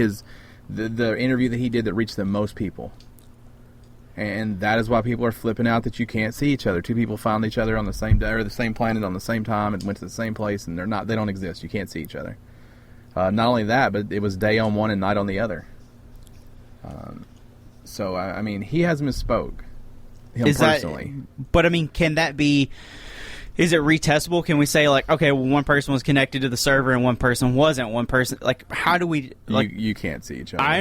the interview that he did that reached the most people. And that is why people are flipping out that you can't see each other. Two people found each other on the same day or the same planet on the same time and went to the same place, and they don't exist. You can't see each other. Not only that, but it was day on one and night on the other. So I mean, he has misspoke. Personally. But I mean, can that be? Is it retestable? Can we say okay, well, one person was connected to the server and one person wasn't? One person, how do we? You can't see each other. I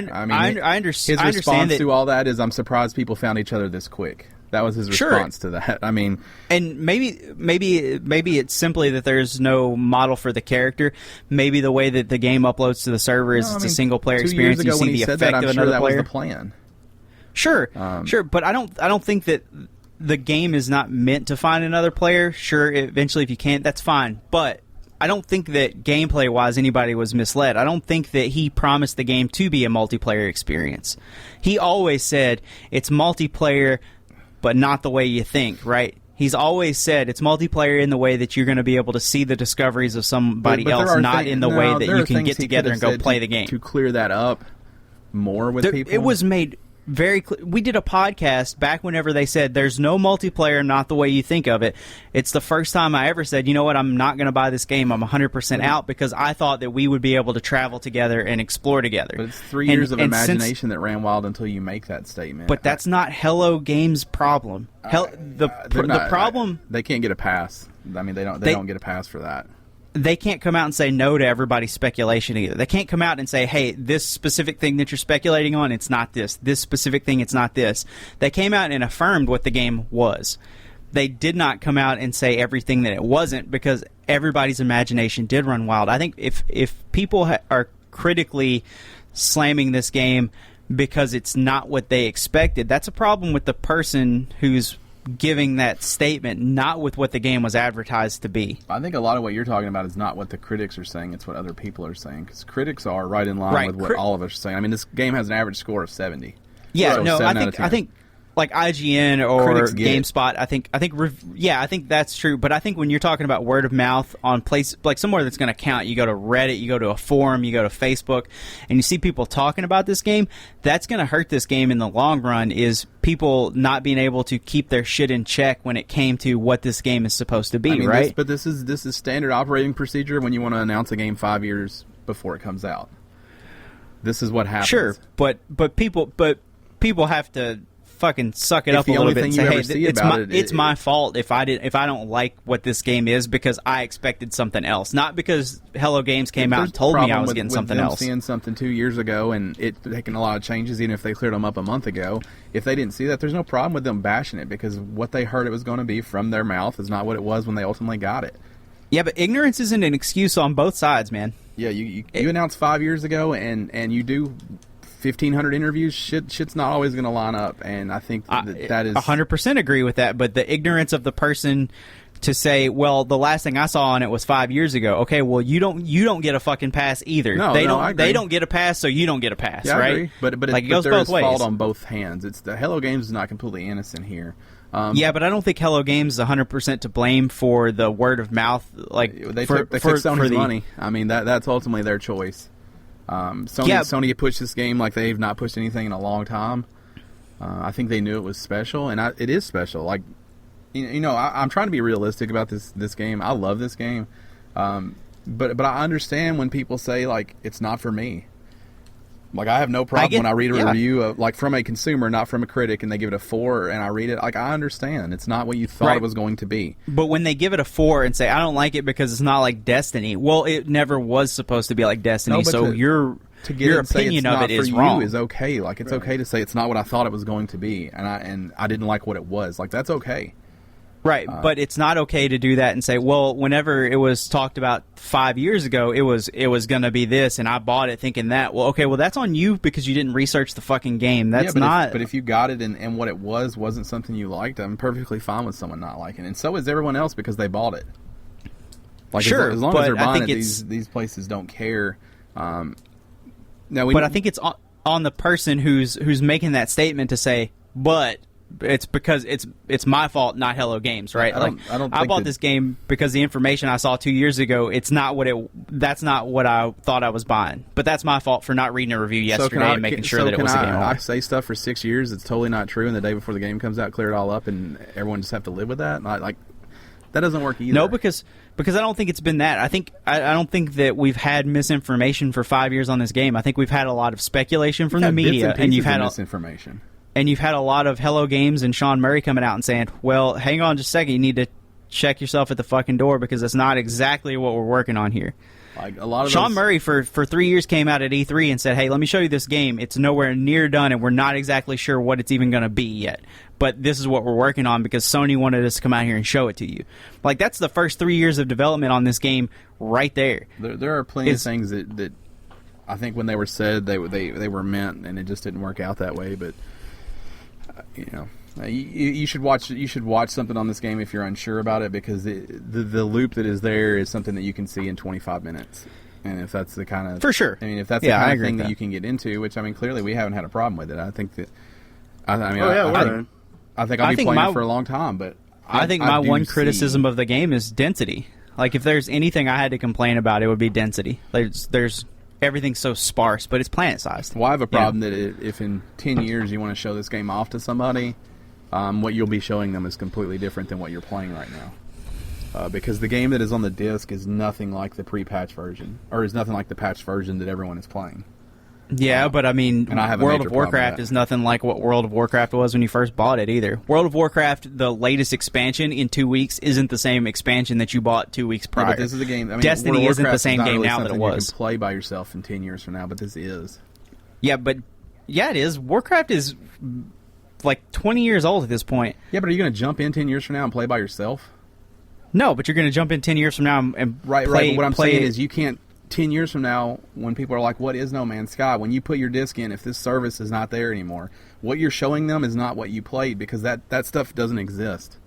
understand. His response to all that is, "I'm surprised people found each other this quick." That was his response to that. I mean, and maybe it's simply that there's no model for the character. Maybe the way that the game uploads to the server is a single player experience. 2 years ago you see the effect of another that player. Was the plan. Sure, but I don't think that the game is not meant to find another player. Sure, eventually if you can't, that's fine. But I don't think that gameplay-wise anybody was misled. I don't think that he promised the game to be a multiplayer experience. He always said it's multiplayer, but not the way you think, right? He's always said it's multiplayer in the way that you're going to be able to see the discoveries of somebody else, not in the way that you can get together and go play the game. To clear that up more with people? It was made very clear. We did a podcast back whenever they said there's no multiplayer, not the way you think of it. It's the first time I ever said, you know what, I'm not going to buy this game. I'm 100% out because I thought that we would be able to travel together and explore together. But it's 3 years of imagination that ran wild until you make that statement. But that's not Hello Games' problem. The problem... They can't get a pass. I mean, they don't get a pass for that. They can't come out and say no to everybody's speculation either. They can't come out and say, hey, this specific thing that you're speculating on, it's not this. This specific thing, it's not this. They came out and affirmed what the game was. They did not come out and say everything that it wasn't because everybody's imagination did run wild. I think if people are critically slamming this game because it's not what they expected, that's a problem with the person who's giving that statement, not with what the game was advertised to be. I think a lot of what you're talking about is not what the critics are saying, it's what other people are saying, because critics are right in line with what all of us are saying. I mean, this game has an average score of 70. Yeah, so I think like IGN or GameSpot, I think that's true. But I think when you're talking about word of mouth on place like somewhere that's going to count, you go to Reddit, you go to a forum, you go to Facebook, and you see people talking about this game. That's going to hurt this game in the long run. Is people not being able to keep their shit in check when it came to what this game is supposed to be, right? This is standard operating procedure when you want to announce a game 5 years before it comes out. This is what happens. Sure, but people have to fucking suck it up a little bit and say, hey, it's my fault if I don't like what this game is because I expected something else, not because Hello Games came out and told me I was getting something else. Seeing something 2 years ago and it taking a lot of changes, even if they cleared them up a month ago, if they didn't see that, there's no problem with them bashing it because what they heard it was going to be from their mouth is not what it was when they ultimately got it. Yeah, but ignorance isn't an excuse on both sides, man. Yeah, you announced 5 years ago and you do 1,500 interviews, shit's not always going to line up, and I think that is 100% agree with that. But the ignorance of the person to say, well, the last thing I saw on it was 5 years ago. Okay, well, you don't get a fucking pass either. They don't get a pass, so you don't get a pass, right? I agree. But it goes both ways. Fault on both hands. It's the Hello Games is not completely innocent here. Yeah, but I don't think Hello Games is 100% to blame for the word of mouth. Like they took Sony's money. I mean, that's ultimately their choice. Sony pushed this game like they've not pushed anything in a long time. I think they knew it was special, and it is special. Like, I'm trying to be realistic about this game. I love this game, but I understand when people say like it's not for me. Like, I have no problem when I read a review of, like, from a consumer, not from a critic, and they give it a 4, and I read it. Like, I understand. It's not what you thought it was going to be. But when they give it a 4 and say, I don't like it because it's not like Destiny, well, it never was supposed to be like Destiny, so your opinion of it is wrong. Is okay. Like, it's okay to say it's not what I thought it was going to be, and I didn't like what it was. Like, that's okay. Right, but it's not okay to do that and say, well, whenever it was talked about 5 years ago, it was going to be this, and I bought it thinking that. Well, okay, well, that's on you because you didn't research the fucking game. That's not... But if you got it and what it wasn't something you liked, I'm perfectly fine with someone not liking it. And so is everyone else because they bought it. Like, sure, as long as they're buying it, these places don't care. I think it's on the person who's making that statement to say, but... It's because it's my fault, not Hello Games, right? I bought this game because the information I saw 2 years ago. That's not what I thought I was buying. But that's my fault for not reading a review yesterday and making sure that it was a game. I say stuff for 6 years that's totally not true, and the day before the game comes out, clear it all up, and everyone just have to live with that. Like, that doesn't work either. No, because I don't think it's been that. I don't think that we've had misinformation for 5 years on this game. I think we've had a lot of speculation from the media, and you've had misinformation. And you've had a lot of Hello Games and Sean Murray coming out and saying, well, hang on just a second, you need to check yourself at the fucking door because that's not exactly what we're working on here. Like, a lot of Sean Murray for 3 years came out at E3 and said, hey, let me show you this game. It's nowhere near done, and we're not exactly sure what it's even going to be yet. But this is what we're working on because Sony wanted us to come out here and show it to you. Like, that's the first 3 years of development on this game right there. There are plenty of things that I think when they were said, they were meant, and it just didn't work out that way, but... you should watch something on this game if you're unsure about it because the loop that is there is something that you can see in 25 minutes, and if that's the kind of for sure, if that's the kind of thing that you can get into, which clearly we haven't had a problem with it. I think that I think I'll be playing it for a long time, but I think my one criticism of the game is density. Like, if there's anything I had to complain about, it would be density. There's everything's so sparse, but it's planet-sized. Well, I have a problem that if in 10 years you want to show this game off to somebody, what you'll be showing them is completely different than what you're playing right now. Because the game that is on the disc is nothing like the pre-patch version, or is nothing like the patch version that everyone is playing. Yeah, but I mean, World of Warcraft is nothing like what World of Warcraft was when you first bought it either. World of Warcraft, the latest expansion in 2 weeks, isn't the same expansion that you bought 2 weeks prior. Yeah, but this is a game. I mean, Destiny isn't the same game now that it was. You can play by yourself in 10 years from now, but this is. Yeah, it is. Warcraft is like 20 years old at this point. Yeah, but are you going to jump in 10 years from now and play by yourself? No, but you're going to jump in 10 years from now and play. Right. But what I'm saying is you can't. 10 years from now, when people are like, what is No Man's Sky? When you put your disc in, if this service is not there anymore, what you're showing them is not what you played because that stuff doesn't exist.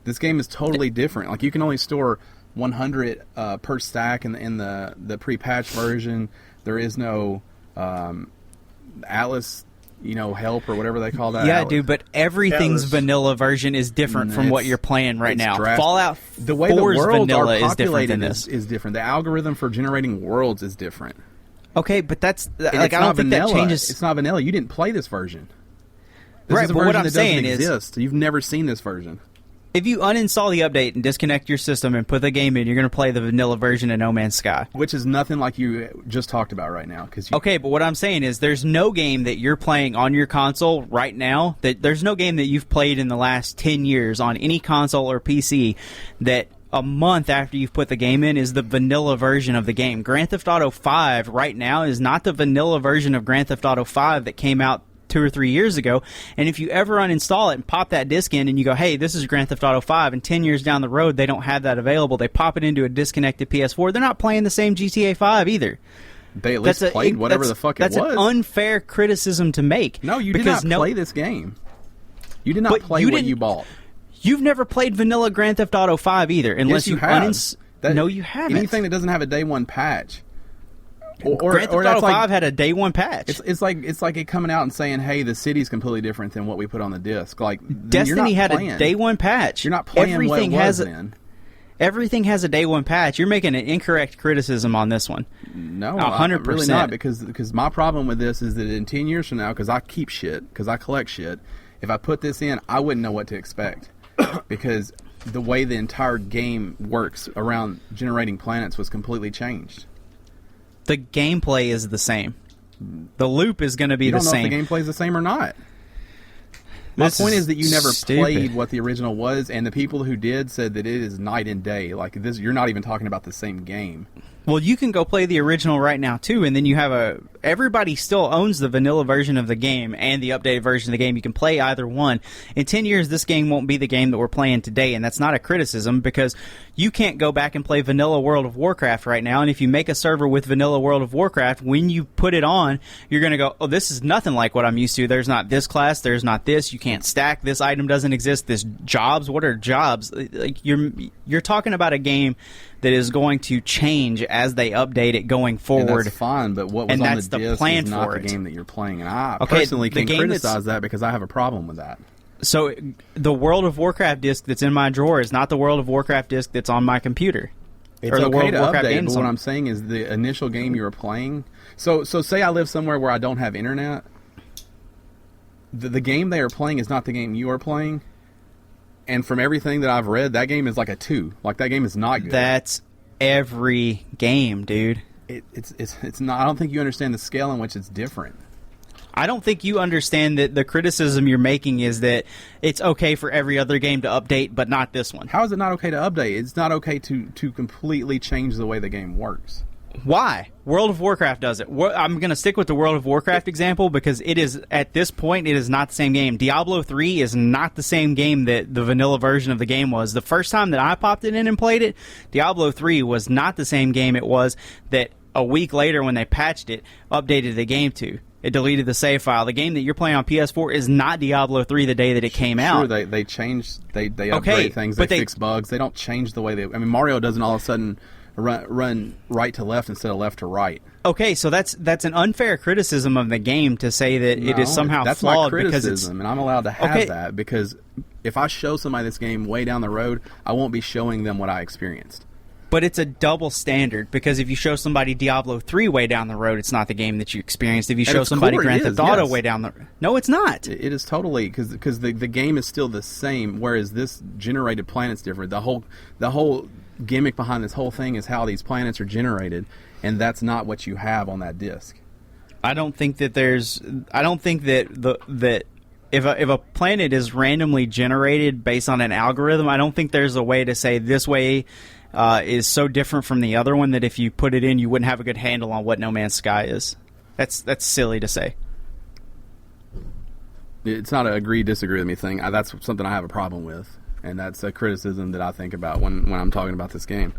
This game is totally different. Like, you can only store 100 per stack in the pre-patch version. There is no Atlas, help or whatever they call that. Yeah, dude, but everything's vanilla version is different from what you're playing right now. Fallout 4's the way the worlds vanilla are is different than this. Is different. The algorithm for generating worlds is different. Okay, but that's like, I don't think vanilla. That changes. It's not vanilla. You didn't play this version. This right, is a but version what I'm that saying doesn't exist. You've never seen this version. If you uninstall the update and disconnect your system and put the game in, you're going to play the vanilla version of No Man's Sky. Which is nothing like you just talked about right now. Okay, but what I'm saying is there's no game that you're playing on your console right now, there's no game that you've played in the last 10 years on any console or PC that a month after you've put the game in is the vanilla version of the game. Grand Theft Auto 5 right now is not the vanilla version of Grand Theft Auto 5 that came out 2 or 3 years ago, and if you ever uninstall it and pop that disc in and you go, hey, this is Grand Theft Auto 5, and 10 years down the road they don't have that available, they pop it into a disconnected PS4, they're not playing the same GTA 5 either. They at least played whatever the fuck it was. That's an unfair criticism to make. No, you did not play this game. You did not play what you bought. You've never played vanilla Grand Theft Auto 5 either, unless you have. No, you haven't. Anything that doesn't have a day one patch. Grand Theft Auto 5 had a day one patch. It's like it coming out and saying, "Hey, the city's completely different than what we put on the disc." Like Destiny had a day one patch. You're not playing everything what it was then. Everything has a day one patch. You're making an incorrect criticism on this one. No, 100%. Really not, because my problem with this is that in 10 years from now, because I keep shit, because I collect shit, if I put this in, I wouldn't know what to expect. Because the way the entire game works around generating planets was completely changed. The gameplay is the same. The loop is going to be the same. You don't know if the gameplay's the same or not. My point is that you never played what the original was, and the people who did said that it is night and day. Like this, you're not even talking about the same game. Well, you can go play the original right now too, and then you have everybody still owns the vanilla version of the game and the updated version of the game. You can play either one. In 10 years, this game won't be the game that we're playing today, and that's not a criticism because you can't go back and play vanilla World of Warcraft right now, and if you make a server with vanilla World of Warcraft, when you put it on, you're going to go, oh, this is nothing like what I'm used to. There's not this class, there's not this, you can't stack, this item doesn't exist, this jobs, what are jobs? Like you're talking about a game that is going to change as they update it going forward. And that's fine, but what was on the disc is not the game that you're playing. And I personally can criticize that because I have a problem with that. So the World of Warcraft disc that's in my drawer is not the World of Warcraft disc that's on my computer. It's okay to update, but what I'm saying is the initial game you were playing. So say I live somewhere where I don't have internet. The game they are playing is not the game you are playing. And from everything that I've read, that game is like a 2. Like, that game is not good. That's every game, dude. It's not. I don't think you understand the scale in which it's different. I don't think you understand that the criticism you're making is that it's okay for every other game to update, but not this one. How is it not okay to update? It's not okay to completely change the way the game works. Why? World of Warcraft does it. I'm going to stick with the World of Warcraft example because it is, at this point, it is not the same game. Diablo 3 is not the same game that the vanilla version of the game was. The first time that I popped it in and played it, Diablo 3 was not the same game it was that a week later when they patched it, updated the game to. It deleted the save file. The game that you're playing on PS4 is not Diablo 3 the day that it came out. Sure, they changed, they upgrade things, they fix bugs. They don't change the way they... I mean, Mario doesn't all of a sudden... Run right to left instead of left to right. Okay, so that's an unfair criticism of the game to say that it is somehow that's flawed my criticism, because it's... and I'm allowed to have that because if I show somebody this game way down the road, I won't be showing them what I experienced. But it's a double standard because if you show somebody Diablo 3 way down the road, it's not the game that you experienced. If you show somebody Grand Theft Auto way down the road, no, it's not. It is totally because the game is still the same, whereas this generated planet's different. The whole gimmick behind this whole thing is how these planets are generated, and that's not what you have on that disc. I don't think that that if a planet is randomly generated based on an algorithm, I don't think there's a way to say this way is so different from the other one that if you put it in, you wouldn't have a good handle on what No Man's Sky is. That's silly to say. It's not an agree-disagree with me thing. That's something I have a problem with. And that's a criticism that I think about when I'm talking about this game,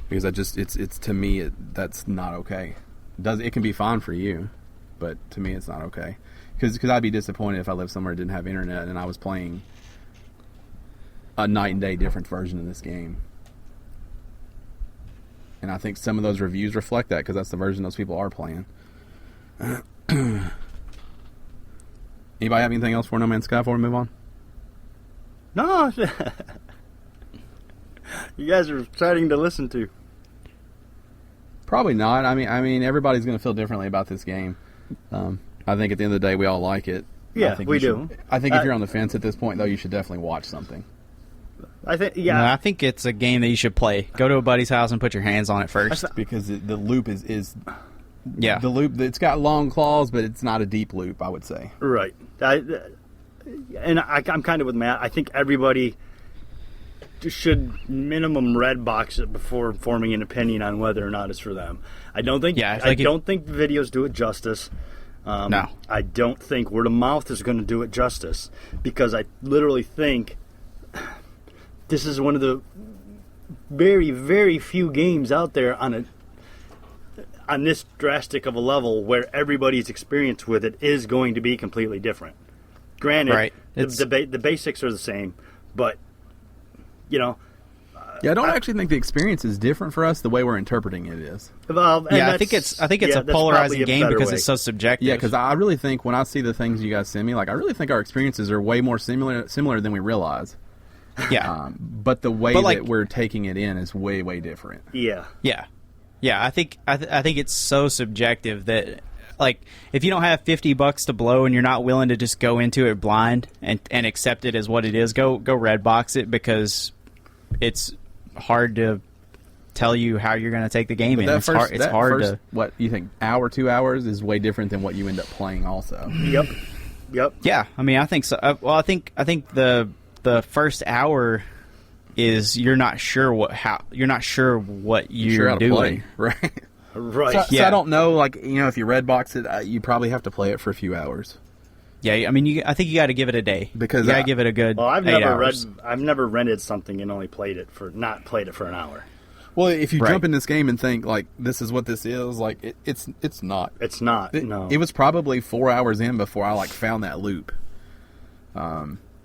because it's to me that's not okay. It can be fine for you, but to me it's not okay. Because I'd be disappointed if I lived somewhere that didn't have internet and I was playing a night and day different version of this game. And I think some of those reviews reflect that because that's the version those people are playing. Anybody have anything else for No Man's Sky before we move on? No, you guys are exciting to listen to. Probably not. I mean, everybody's going to feel differently about this game. I think at the end of the day, we all like it. Yeah, we do. I think if you're on the fence at this point, though, you should definitely watch something. I think it's a game that you should play. Go to a buddy's house and put your hands on it first. Because the loop is yeah. The loop, it's got long claws, but it's not a deep loop, I would say. Right. I'm kind of with Matt. I think everybody should minimum red box it before forming an opinion on whether or not it's for them. I don't think don't think videos do it justice. No. I don't think word of mouth is going to do it justice because I literally think this is one of the very, very few games out there on this drastic of a level where everybody's experience with it is going to be completely different. Granted, right. The basics are the same, but yeah, I don't actually think the experience is different for us. The way we're interpreting it is. I think it's a polarizing game because it's so subjective. Yeah, because I really think when I see the things you guys send me, like I really think our experiences are way more similar than we realize. Yeah, but the way that we're taking it in is way, way different. Yeah. I think it's so subjective that. Like, if you don't have $50 to blow and you're not willing to just go into it blind and accept it as what it is, go red box it because it's hard to tell you how you're going to take the game. But And it's hard to. What you think? Hour, 2 hours is way different than what you end up playing. Also. Yep. Yeah, I mean, I think so. Well, I think the first hour is you're not sure what you're doing. Play, right? Right. So I don't know. Like, if you red box it, you probably have to play it for a few hours. Yeah, I mean, I think you got to give it a day because you got to give it a good. Well, I've 8 hours. never rented something and only played it for an hour. Well, if you jump in this game and think like this is what this is, like it's not. It's not. No. It was probably 4 hours in before I found that loop.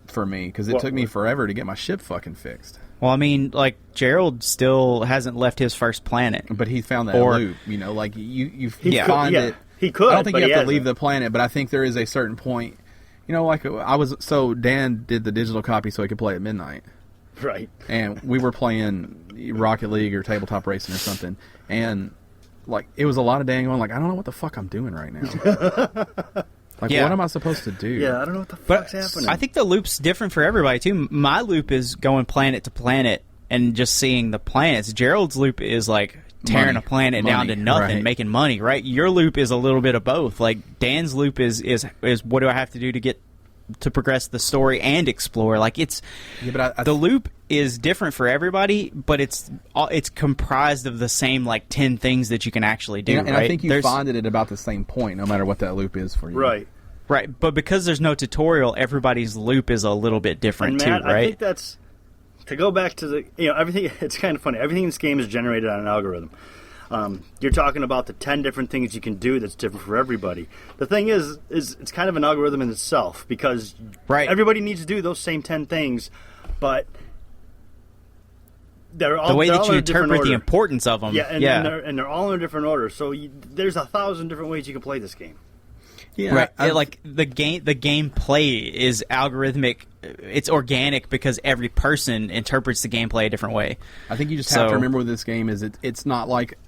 For me, because it took me forever to get my ship fucking fixed. Well, I mean, like Gerald still hasn't left his first planet, but he found that loop. You find it. He could. I don't think you have to leave the planet, but I think there is a certain point. Dan did the digital copy so he could play at midnight. Right. And we were playing Rocket League or tabletop racing or something, and it was a lot of dang on. I don't know what the fuck I'm doing right now. What am I supposed to do? Yeah, I don't know what the fuck's happening. I think the loop's different for everybody too. My loop is going planet to planet and just seeing the planets. Gerald's loop is tearing a planet down to nothing, making money, right? Your loop is a little bit of both. Dan's loop is what do I have to do to progress the story and explore? The loop is different for everybody, but it's comprised of the same 10 things that you can actually do. And right? I think you find it at about the same point, no matter what that loop is for you. Right. But because there's no tutorial, everybody's loop is a little bit different and Matt, too, right? I think that's to go back to the everything. It's kind of funny. Everything in this game is generated on an algorithm. You're talking about the 10 different things you can do that's different for everybody. The thing is it's kind of an algorithm in itself because everybody needs to do those same 10 things, but they're all the way they're that all you in a different interpret order. the importance of them. And they're all in a different order. So there's 1,000 different ways you can play this game. Yeah, right. The gameplay is algorithmic. It's organic because every person interprets the gameplay a different way. I think you just have to remember with this game is it's not like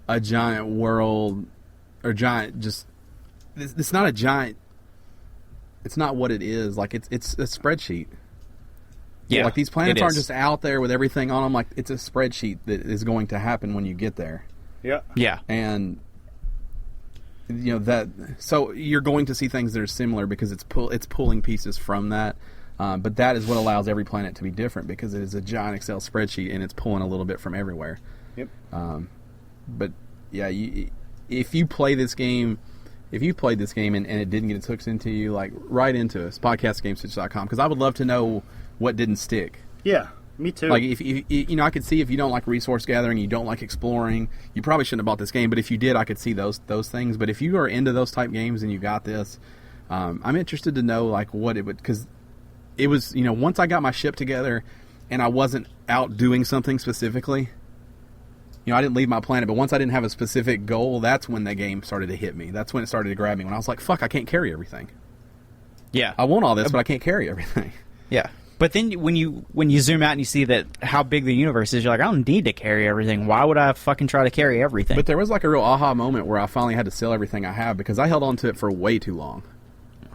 a giant world or giant. Just it's not a giant. It's not what it is. It's a spreadsheet. Yeah, these planets aren't just out there with everything on them. It's a spreadsheet that is going to happen when you get there. Yeah, and. So you're going to see things that are similar because it's pulling pieces from that, but that is what allows every planet to be different because it is a giant Excel spreadsheet and it's pulling a little bit from everywhere. Yep. But yeah, if you played this game and it didn't get its hooks into you, write into us, podcastgamestitch.com, because I would love to know what didn't stick. Yeah. Me too. If I could see if you don't like resource gathering, you don't like exploring, you probably shouldn't have bought this game. But if you did, I could see those things. But if you are into those type games and you got this, I'm interested to know what it would, because it was once I got my ship together and I wasn't out doing something specifically. I didn't leave my planet, but once I didn't have a specific goal, that's when the game started to hit me. That's when it started to grab me. When I was like, "Fuck, I can't carry everything." Yeah, I want all this, but I can't carry everything. Yeah. But then when you zoom out and you see that how big the universe is, you're like, I don't need to carry everything. Why would I fucking try to carry everything? But there was a real aha moment where I finally had to sell everything I have because I held on to it for way too long.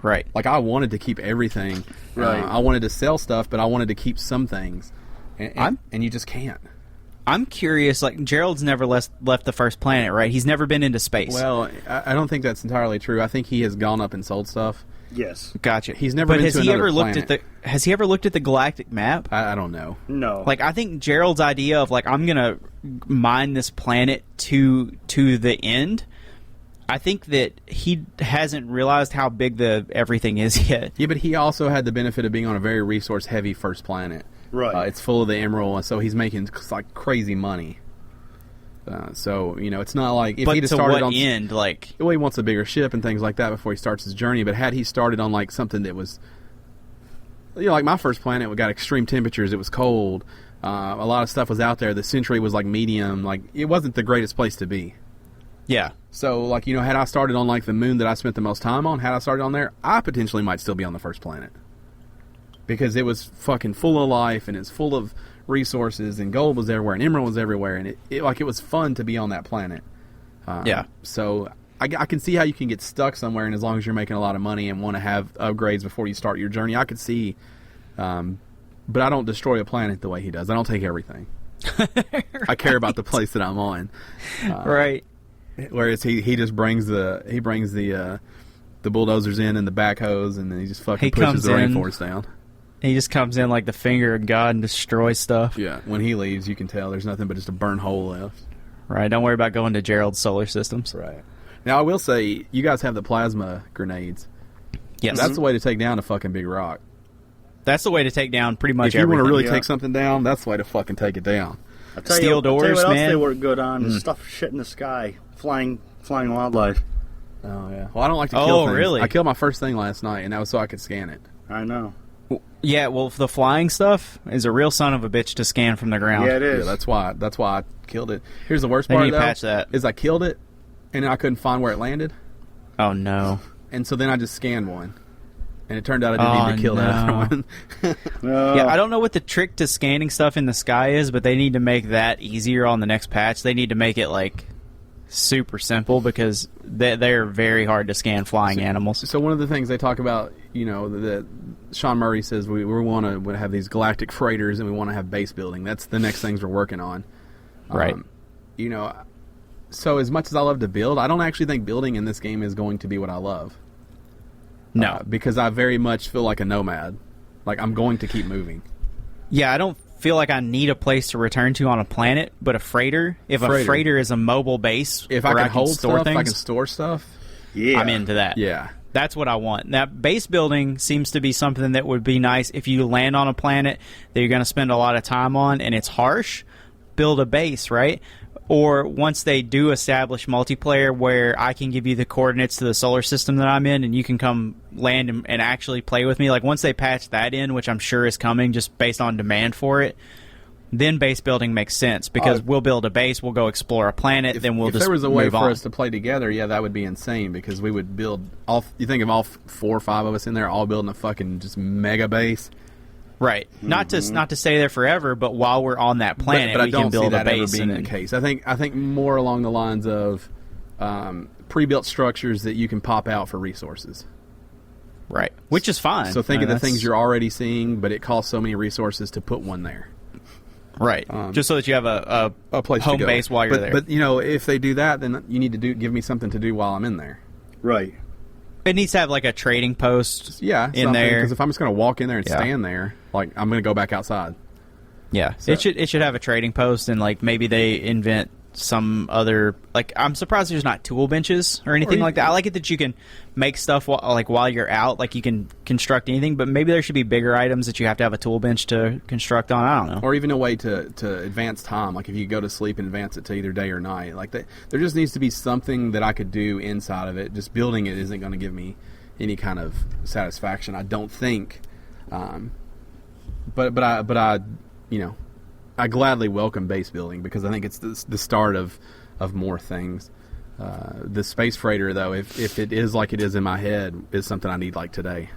Right. I wanted to keep everything. Right. I wanted to sell stuff, but I wanted to keep some things. And you just can't. I'm curious, Gerald's never left the first planet, right? He's never been into space. Well, I don't think that's entirely true. I think he has gone up and sold stuff. Yes. Gotcha. He's never been to another planet. Has he ever looked at the galactic map? I don't know. No. I think Gerald's idea of I'm gonna mine this planet to the end. I think that he hasn't realized how big everything is yet. Yeah, but he also had the benefit of being on a very resource heavy first planet. Right. It's full of the emerald, and so he's making crazy money. So it's not like if he'd have started on end, well, he wants a bigger ship and things like that before he starts his journey. But had he started on something that was, my first planet, we got extreme temperatures. It was cold. A lot of stuff was out there. The Century was medium. It wasn't the greatest place to be. Yeah. So had I started on the moon that I spent the most time on, had I started on there, I potentially might still be on the first planet because it was fucking full of life and it's full of resources and gold was everywhere and emerald was everywhere and it was fun to be on that planet. So I can see how you can get stuck somewhere, and as long as you're making a lot of money and want to have upgrades before you start your journey, I could see. But I don't destroy a planet the way he does. I don't take everything. I care about the place that I'm on. Right. Whereas he just brings the bulldozers in and the backhoes, and then he just fucking pushes the rainforest down. He just comes in like the finger of God and destroys stuff. Yeah, when he leaves, you can tell there's nothing but just a burnt hole left. Right, don't worry about going to Gerald's solar systems. Right. Now, I will say, you guys have the plasma grenades. Yes. That's the way to take down a fucking big rock. That's the way to take down pretty much everything. If you want to really take something down, that's the way to fucking take it down. Steel doors, I'll tell you what man. else they work good on. Stuff shit in the sky. Flying wildlife. Oh, yeah. Well, I don't like to kill things. Really? I killed my first thing last night, and that was so I could scan it. I know. Yeah, well, the flying stuff is a real son of a bitch to scan from the ground. Yeah, it is. Yeah, that's why I killed it. Here's the worst They part, need to though, patch that. is I killed it, and I couldn't find where it landed. Oh, no. And so then I just scanned one. And it turned out I didn't even kill that other one. Yeah, I don't know what the trick to scanning stuff in the sky is, but they need to make that easier on the next patch. They need to make it, like, super simple because they're very hard to scan flying animals. So one of the things they talk about, you know, that Sean Murray says we want to have these galactic freighters and we want to have base building. That's the next things we're working on. Right. You know, so as much as I love to build, I don't actually think building in this game is going to be what I love. No. Because I very much feel like a nomad. Like, I'm going to keep moving. Yeah, I don't feel like I need a place to return to on a planet, but a freighter. If a freighter is a mobile base, if I can hold store stuff, things, I can store stuff. Yeah. I'm into that. Yeah. That's what I want. That base building seems to be something that would be nice if you land on a planet that you're going to spend a lot of time on and it's harsh. Build a base, right? Or once they do establish multiplayer where I can give you the coordinates to the solar system that I'm in and you can come land and actually play with me. Like once they patch that in, which I'm sure is coming just based on demand for it, then base building makes sense because we'll build a base, we'll go explore a planet, then we'll just move on. If there was a way for us to play together, yeah, that would be insane because we would build you think of all 4 or 5 of us in there all building a fucking just mega base. Right. Not to stay there forever, but while we're on that planet, but we can build a base. I don't see that ever being the case. I think more along the lines of pre-built structures that you can pop out for resources. Right. Which is fine. So think of the things you're already seeing, but it costs so many resources to put one there. Right. Just so that you have a place home to go. base while you're there. But you know, if they do that, then you need to give me something to do while I'm in there. Right. It needs to have like a trading post in there. Because if I'm just going to walk in there and stand there, like I'm going to go back outside. Yeah. So. It should have a trading post and like maybe they invent some other like I'm surprised there's not tool benches or anything like that. I like it that you can make stuff while you're out, like you can construct anything, but maybe there should be bigger items that you have to have a tool bench to construct on. I don't know. Or even a way to advance time, like if you go to sleep and advance it to either day or night. Like there just needs to be something that I could do inside of it. Just building it isn't going to give me any kind of satisfaction, I don't think. But I you know, I gladly welcome base building because I think it's the start of more things. The space freighter, though, if it is like it is in my head, is something I need like today.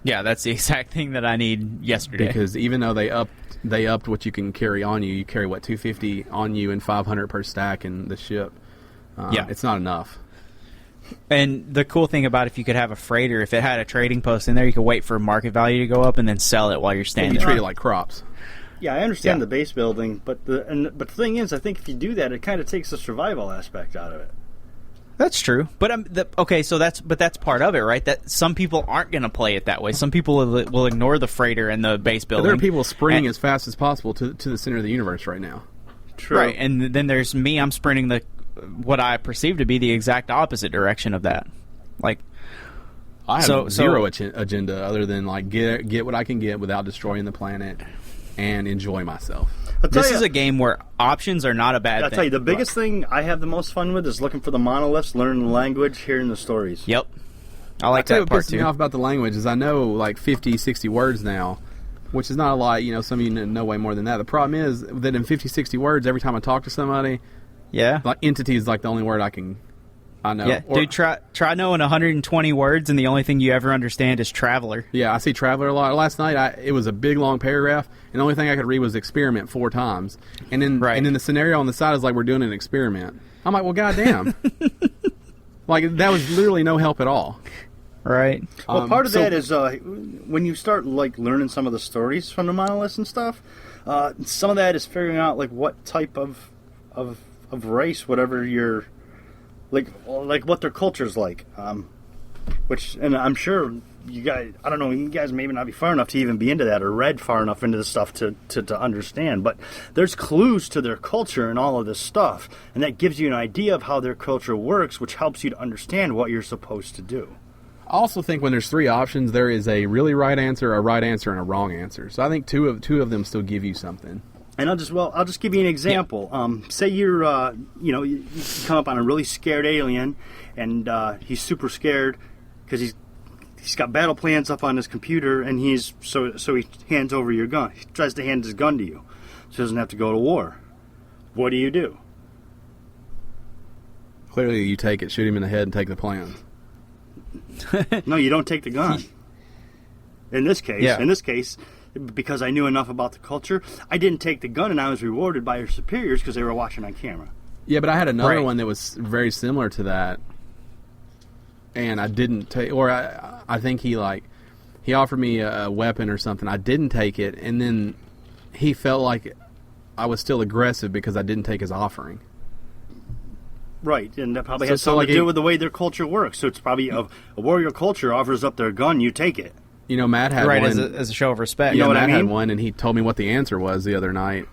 Yeah, that's the exact thing that I need yesterday. Because even though they upped what you can carry on you carry what 250 on you and 500 per stack in the ship. It's not enough. And the cool thing about if you could have a freighter, if it had a trading post in there, you could wait for market value to go up and then sell it while you're standing. You treat it like crops. Yeah, I understand the base building, but the thing is, I think if you do that, it kind of takes the survival aspect out of it. That's true, but that's part of it, right? That some people aren't going to play it that way. Some people will ignore the freighter and the base building. There are people sprinting as fast as possible to the center of the universe right now. True. Right, and then there's me. I'm sprinting what I perceive to be the exact opposite direction of that. Like, I have zero agenda other than like get what I can get without destroying the planet and enjoy myself. This is a game where options are not a bad thing. I'll tell you, the biggest thing I have the most fun with is looking for the monoliths, learning the language, hearing the stories. Yep. I like that part, too. What pisses me off about the language is I know like 50, 60 words now, which is not a lot. You know, some of you know way more than that. The problem is that in 50, 60 words, every time I talk to somebody, like entity is like the only word I know. Yeah, dude, try knowing 120 words and the only thing you ever understand is traveler. Yeah, I see traveler a lot. Last night, it was a big, long paragraph, and the only thing I could read was experiment 4 times. And then the scenario on the side is like we're doing an experiment. I'm like, well, goddamn. Like, that was literally no help at all. right? Well, part of that is when you start like learning some of the stories from the monoliths and stuff. Some of that is figuring out like what type of race, whatever you're like what their culture's like. And I'm sure you guys, I don't know, you guys maybe not be far enough to even be into that or read far enough into the stuff to understand, but there's clues to their culture and all of this stuff, and that gives you an idea of how their culture works, which helps you to understand what you're supposed to do. I also think when there's 3 options, there is a really right answer, a right answer, and a wrong answer. So I think two of them still give you something. And I'll just give you an example. Yeah. Say you're, you come up on a really scared alien, and he's super scared because he's got battle plans up on his computer, and so he hands over your gun. He tries to hand his gun to you, so he doesn't have to go to war. What do? Clearly, you take it, shoot him in the head, and take the plan. No, you don't take the gun. In this case, because I knew enough about the culture, I didn't take the gun, and I was rewarded by your superiors because they were watching on camera. Yeah, but I had another one that was very similar to that, and I didn't take. Or I think he offered me a weapon or something. I didn't take it, and then he felt like I was still aggressive because I didn't take his offering. Right, and that probably has something to do with the way their culture works. So it's probably a warrior culture offers up their gun, you take it. You know, Matt had one. As a show of respect. You know, Matt had one, and he told me what the answer was the other night,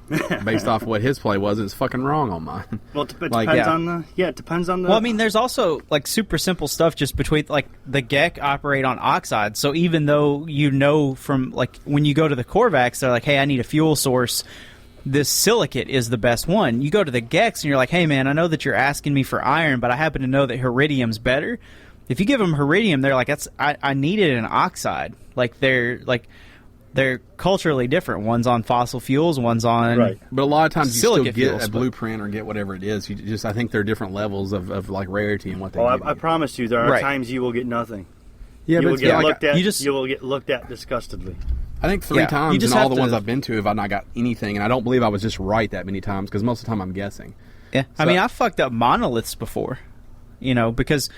based off of what his play was. It's fucking wrong on mine. Well, it depends on the... Well, I mean, there's also, like, super simple stuff just between, like, the Gek operate on oxide. So even though you know from, like, when you go to the Korvax, they're like, hey, I need a fuel source. This silicate is the best one. You go to the Geks, and you're like, hey, man, I know that you're asking me for iron, but I happen to know that Heridium's better. If you give them Heridium, they're like, I needed an oxide. Like they're culturally different. One's on fossil fuels, one's on right. But a lot of times you still get fuels, a blueprint or get whatever it is. I think there are different levels of like rarity and what they. I promise you, there are times you will get nothing. Yeah, you but will get looked at. You will get looked at disgustedly. I think 3 times in all the ones I've been to have I not got anything, and I don't believe I was just right that many times because most of the time I'm guessing. Yeah, so, I mean, I fucked up monoliths before. You know, because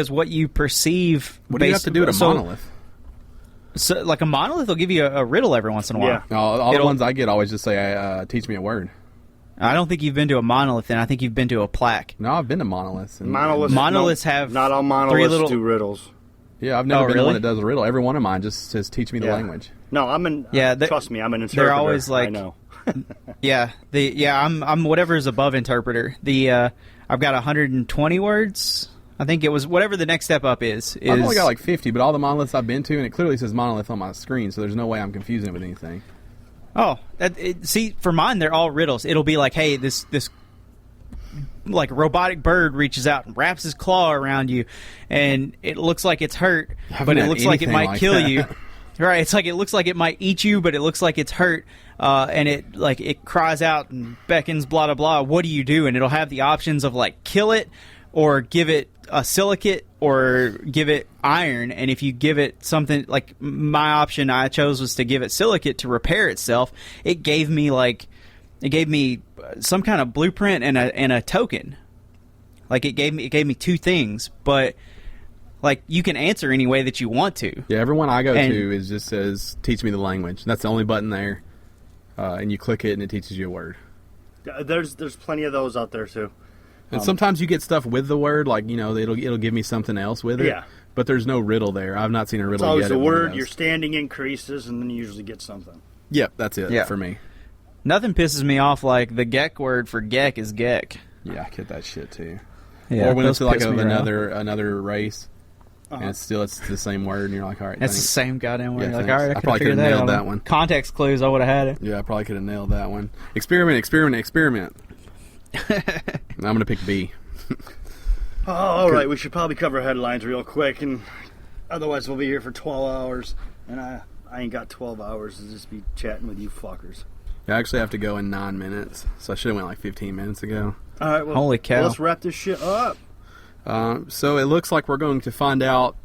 what you perceive... What do you have to do to a monolith? So, like, a monolith will give you a riddle every once in a while. Yeah. All the ones I get always just say, teach me a word. I don't think you've been to a monolith, and I think you've been to a plaque. No, I've been to monoliths. Monoliths have... Not all monoliths do riddles. Yeah, I've never been one that does a riddle. Every one of mine just says, teach me the language. No, trust me, I'm an interpreter. They're always like... I know. I'm whatever's above interpreter. I've got 120 words. I think it was whatever the next step up is. I've only got like 50, but all the monoliths I've been to, and it clearly says monolith on my screen, so there's no way I'm confusing it with anything. Oh, see, for mine, they're all riddles. It'll be like, hey, this like robotic bird reaches out and wraps his claw around you, and it looks like it's hurt, but it looks like it might kill you. Right, it's like it looks like it might eat you, but it looks like it's hurt, and it cries out and beckons, blah blah blah. What do you do? And it'll have the options of like kill it, or give it a silicate, or give it iron. And if you give it something like my option I chose was to give it silicate to repair itself. It gave me some kind of blueprint and a token. Like it gave me 2 things, but. Like, you can answer any way that you want to. Yeah, everyone I go to just says, teach me the language. That's the only button there. And you click it, and it teaches you a word. There's plenty of those out there, too. And sometimes you get stuff with the word, like, you know, it'll give me something else with it. Yeah. But there's no riddle there. I've not seen a riddle yet. It's always a word, your standing increases, and then you usually get something. Yep, that's it for me. Nothing pisses me off like the Gek word for Gek is Gek. Yeah, I get that shit, too. Yeah, or when it's like another race. And it's the same word, and you're like, all right. It's the same goddamn word. Yeah, like, all right, I probably could have nailed that one. Context clues, I would have had it. Yeah, I probably could have nailed that one. Experiment. I'm going to pick B. All right, we should probably cover headlines real quick, and otherwise we'll be here for 12 hours, and I ain't got 12 hours to just be chatting with you fuckers. I actually have to go in 9 minutes, so I should have went like 15 minutes ago. All right, well, holy cow. Let's wrap this shit up. So it looks like we're going to find out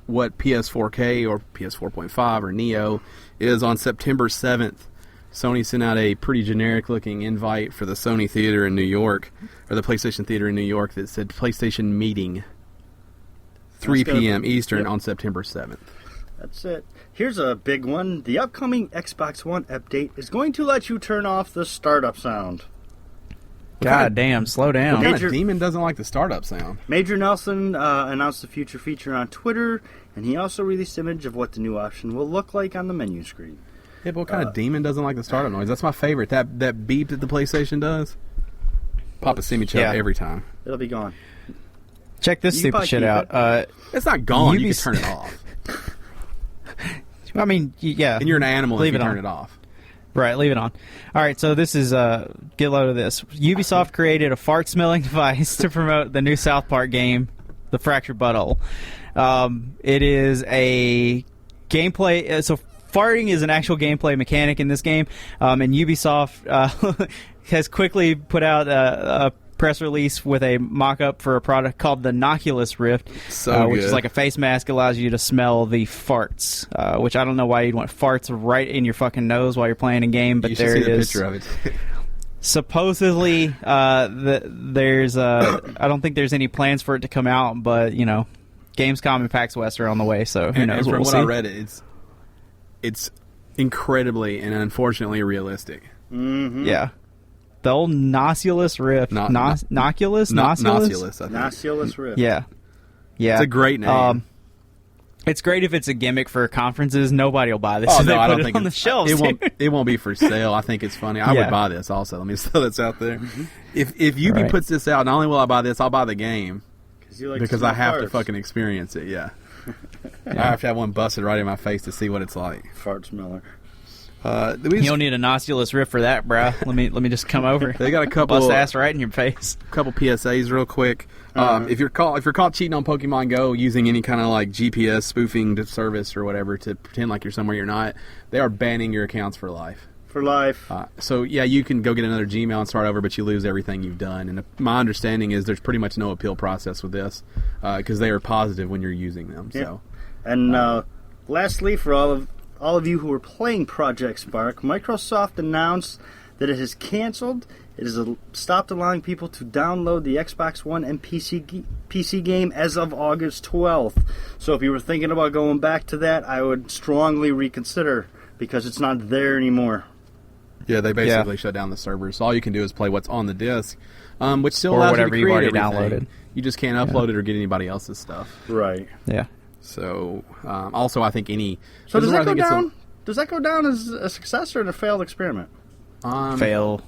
what PS4K or PS4.5 or Neo is on September 7th. Sony sent out a pretty generic-looking invite for the Sony Theater in New York, or the PlayStation Theater in New York, that said PlayStation Meeting. 3 p.m. Eastern on September 7th. That's it. Here's a big one. The upcoming Xbox One update is going to let you turn off the startup sound. God damn, slow down. What kind of demon doesn't like the startup sound? Major Nelson announced the future feature on Twitter, and he also released an image of what the new option will look like on the menu screen. Yeah, but what kind of demon doesn't like the startup noise? That's my favorite. That beep that the PlayStation does. Papa Simichuk every time. It'll be gone. Check this stupid shit out. It's not gone. You can turn it off. I mean, yeah. And you're an animal if you turn it off. Right, leave it on. All right, so this is, get a load of this. Ubisoft created a fart-smelling device to promote the new South Park game, The Fractured Butthole. It is a gameplay, so farting is an actual gameplay mechanic in this game, and Ubisoft has quickly put out a press release with a mock-up for a product called the Nosulus Rift, which is like a face mask, allows you to smell the farts, which I don't know why you'd want farts right in your fucking nose while you're playing a game, but there it is. Picture of it. Supposedly, there's I don't think there's any plans for it to come out, but you know, Gamescom and PAX West are on the way, so who knows? And from what what I read, it's incredibly and unfortunately realistic. Mm-hmm. Yeah. The old Nosulus Rift. Noculus? Nosulus Rift. Yeah. Yeah. It's a great name. It's great if it's a gimmick for conferences. Nobody will buy this. Oh, so no, I don't put think it on the shelves. It won't be for sale. I think it's funny. I would buy this also. Let me throw this out there. If Ubi puts this out, not only will I buy this, I'll buy the game. Because I have to fucking experience it, yeah. I have to have one busted right in my face to see what it's like. Fart smeller. You don't need a Nosulus Rift for that, bro. Let me just come over. They got a couple bust ass right in your face. Couple PSAs real quick. If you're caught cheating on Pokemon Go using any kind of like GPS spoofing service or whatever to pretend like you're somewhere you're not, they are banning your accounts for life. For life. So yeah, you can go get another Gmail and start over, but you lose everything you've done. And my understanding is there's pretty much no appeal process with this because they are positive when you're using them. Yeah. So, and lastly, for all of you who are playing Project Spark, Microsoft announced that it has canceled. It has stopped allowing people to download the Xbox One and PC game as of August 12th. So if you were thinking about going back to that, I would strongly reconsider because it's not there anymore. Yeah, they basically shut down the servers. So all you can do is play what's on the disc, which still allows you to create you've already everything. downloaded. You just can't upload it or get anybody else's stuff. Right. Yeah. So, also I think any... So does that go down? Does that go down as a success or a failed experiment? Fail.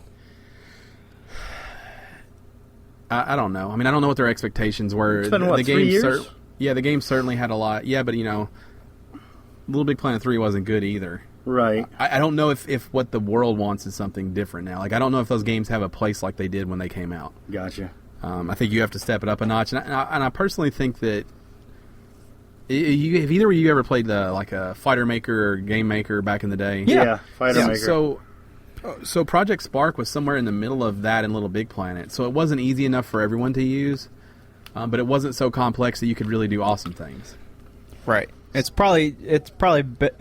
I don't know. I mean, I don't know what their expectations were. It's been, 3 years? The game certainly had a lot. Yeah, but, Little Big Planet 3 wasn't good either. Right. I don't know if what the world wants is something different now. Like, I don't know if those games have a place like they did when they came out. Gotcha. I think you have to step it up a notch. And I personally think that have either of you ever played like a Fighter Maker or Game Maker back in the day? Yeah, Fighter Maker. So Project Spark was somewhere in the middle of that and Little Big Planet. So it wasn't easy enough for everyone to use, but it wasn't so complex that you could really do awesome things. Right. It's probably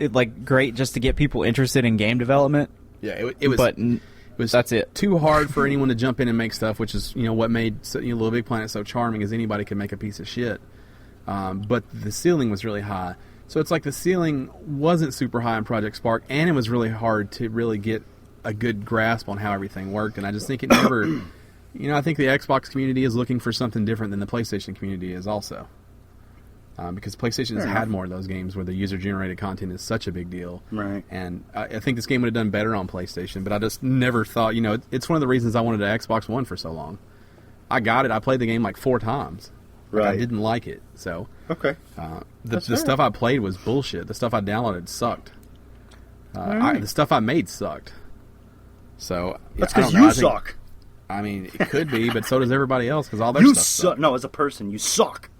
like great just to get people interested in game development. Yeah, it was. That's it. Too hard for anyone to jump in and make stuff, which is what made Little Big Planet so charming, is anybody could make a piece of shit. But the ceiling was really high. So it's like the ceiling wasn't super high in Project Spark, and it was really hard to really get a good grasp on how everything worked. And I just think it never... I think the Xbox community is looking for something different than the PlayStation community is also. Because PlayStation has had more of those games where the user-generated content is such a big deal. Right. And I think this game would have done better on PlayStation, but I just never thought... it's one of the reasons I wanted an Xbox One for so long. I got it. I played the game like 4 times. Right. I didn't like it, so... Okay. The stuff I played was bullshit. The stuff I downloaded sucked. The stuff I made sucked. So... That's because you suck. I mean, it could be, but so does everybody else, because all their stuff sucks. No, as a person, you suck.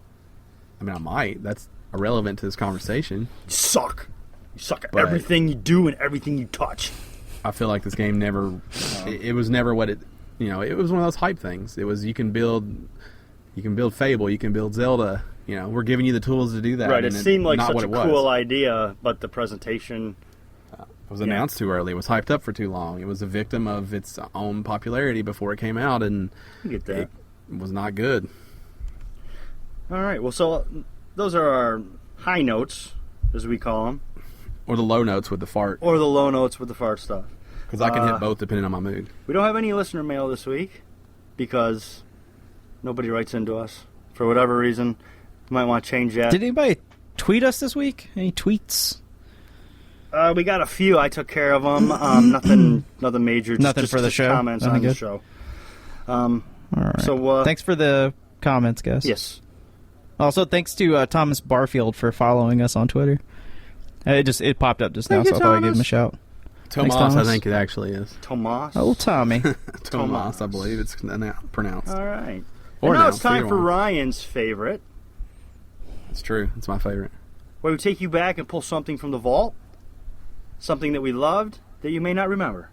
I mean, I might. That's irrelevant to this conversation. You suck. You suck at everything you do and everything you touch. I feel like this game never... it was never what it... it was one of those hype things. It was, you can build Fable, you can build Zelda. We're giving you the tools to do that. Right, it seemed like such a cool idea, but the presentation... It was announced too early. It was hyped up for too long. It was a victim of its own popularity before it came out, and I get that. It was not good. All right, well, so those are our high notes, as we call them. Or the low notes with the fart. Or the low notes with the fart stuff. Because I can hit both depending on my mood. We don't have any listener mail this week because nobody writes into us for whatever reason. You might want to change that. Did anybody tweet us this week? Any tweets? We got a few. I took care of them. Nothing major. Nothing for the show? Comments Nothing on the good? show. All right. So thanks for the comments, guys. Yes. Also, thanks to Thomas Barfield for following us on Twitter. It popped up just now, so I thought I'd give him a shout. Tomas, Thomas. I think it actually is. Tomas. Oh, Tommy. Tomas, I believe it's pronounced. All right. Or And now now, it's time either for one. Ryan's favorite, It's true. It's my favorite. where we take you back and pull something from the vault, something that we loved that you may not remember.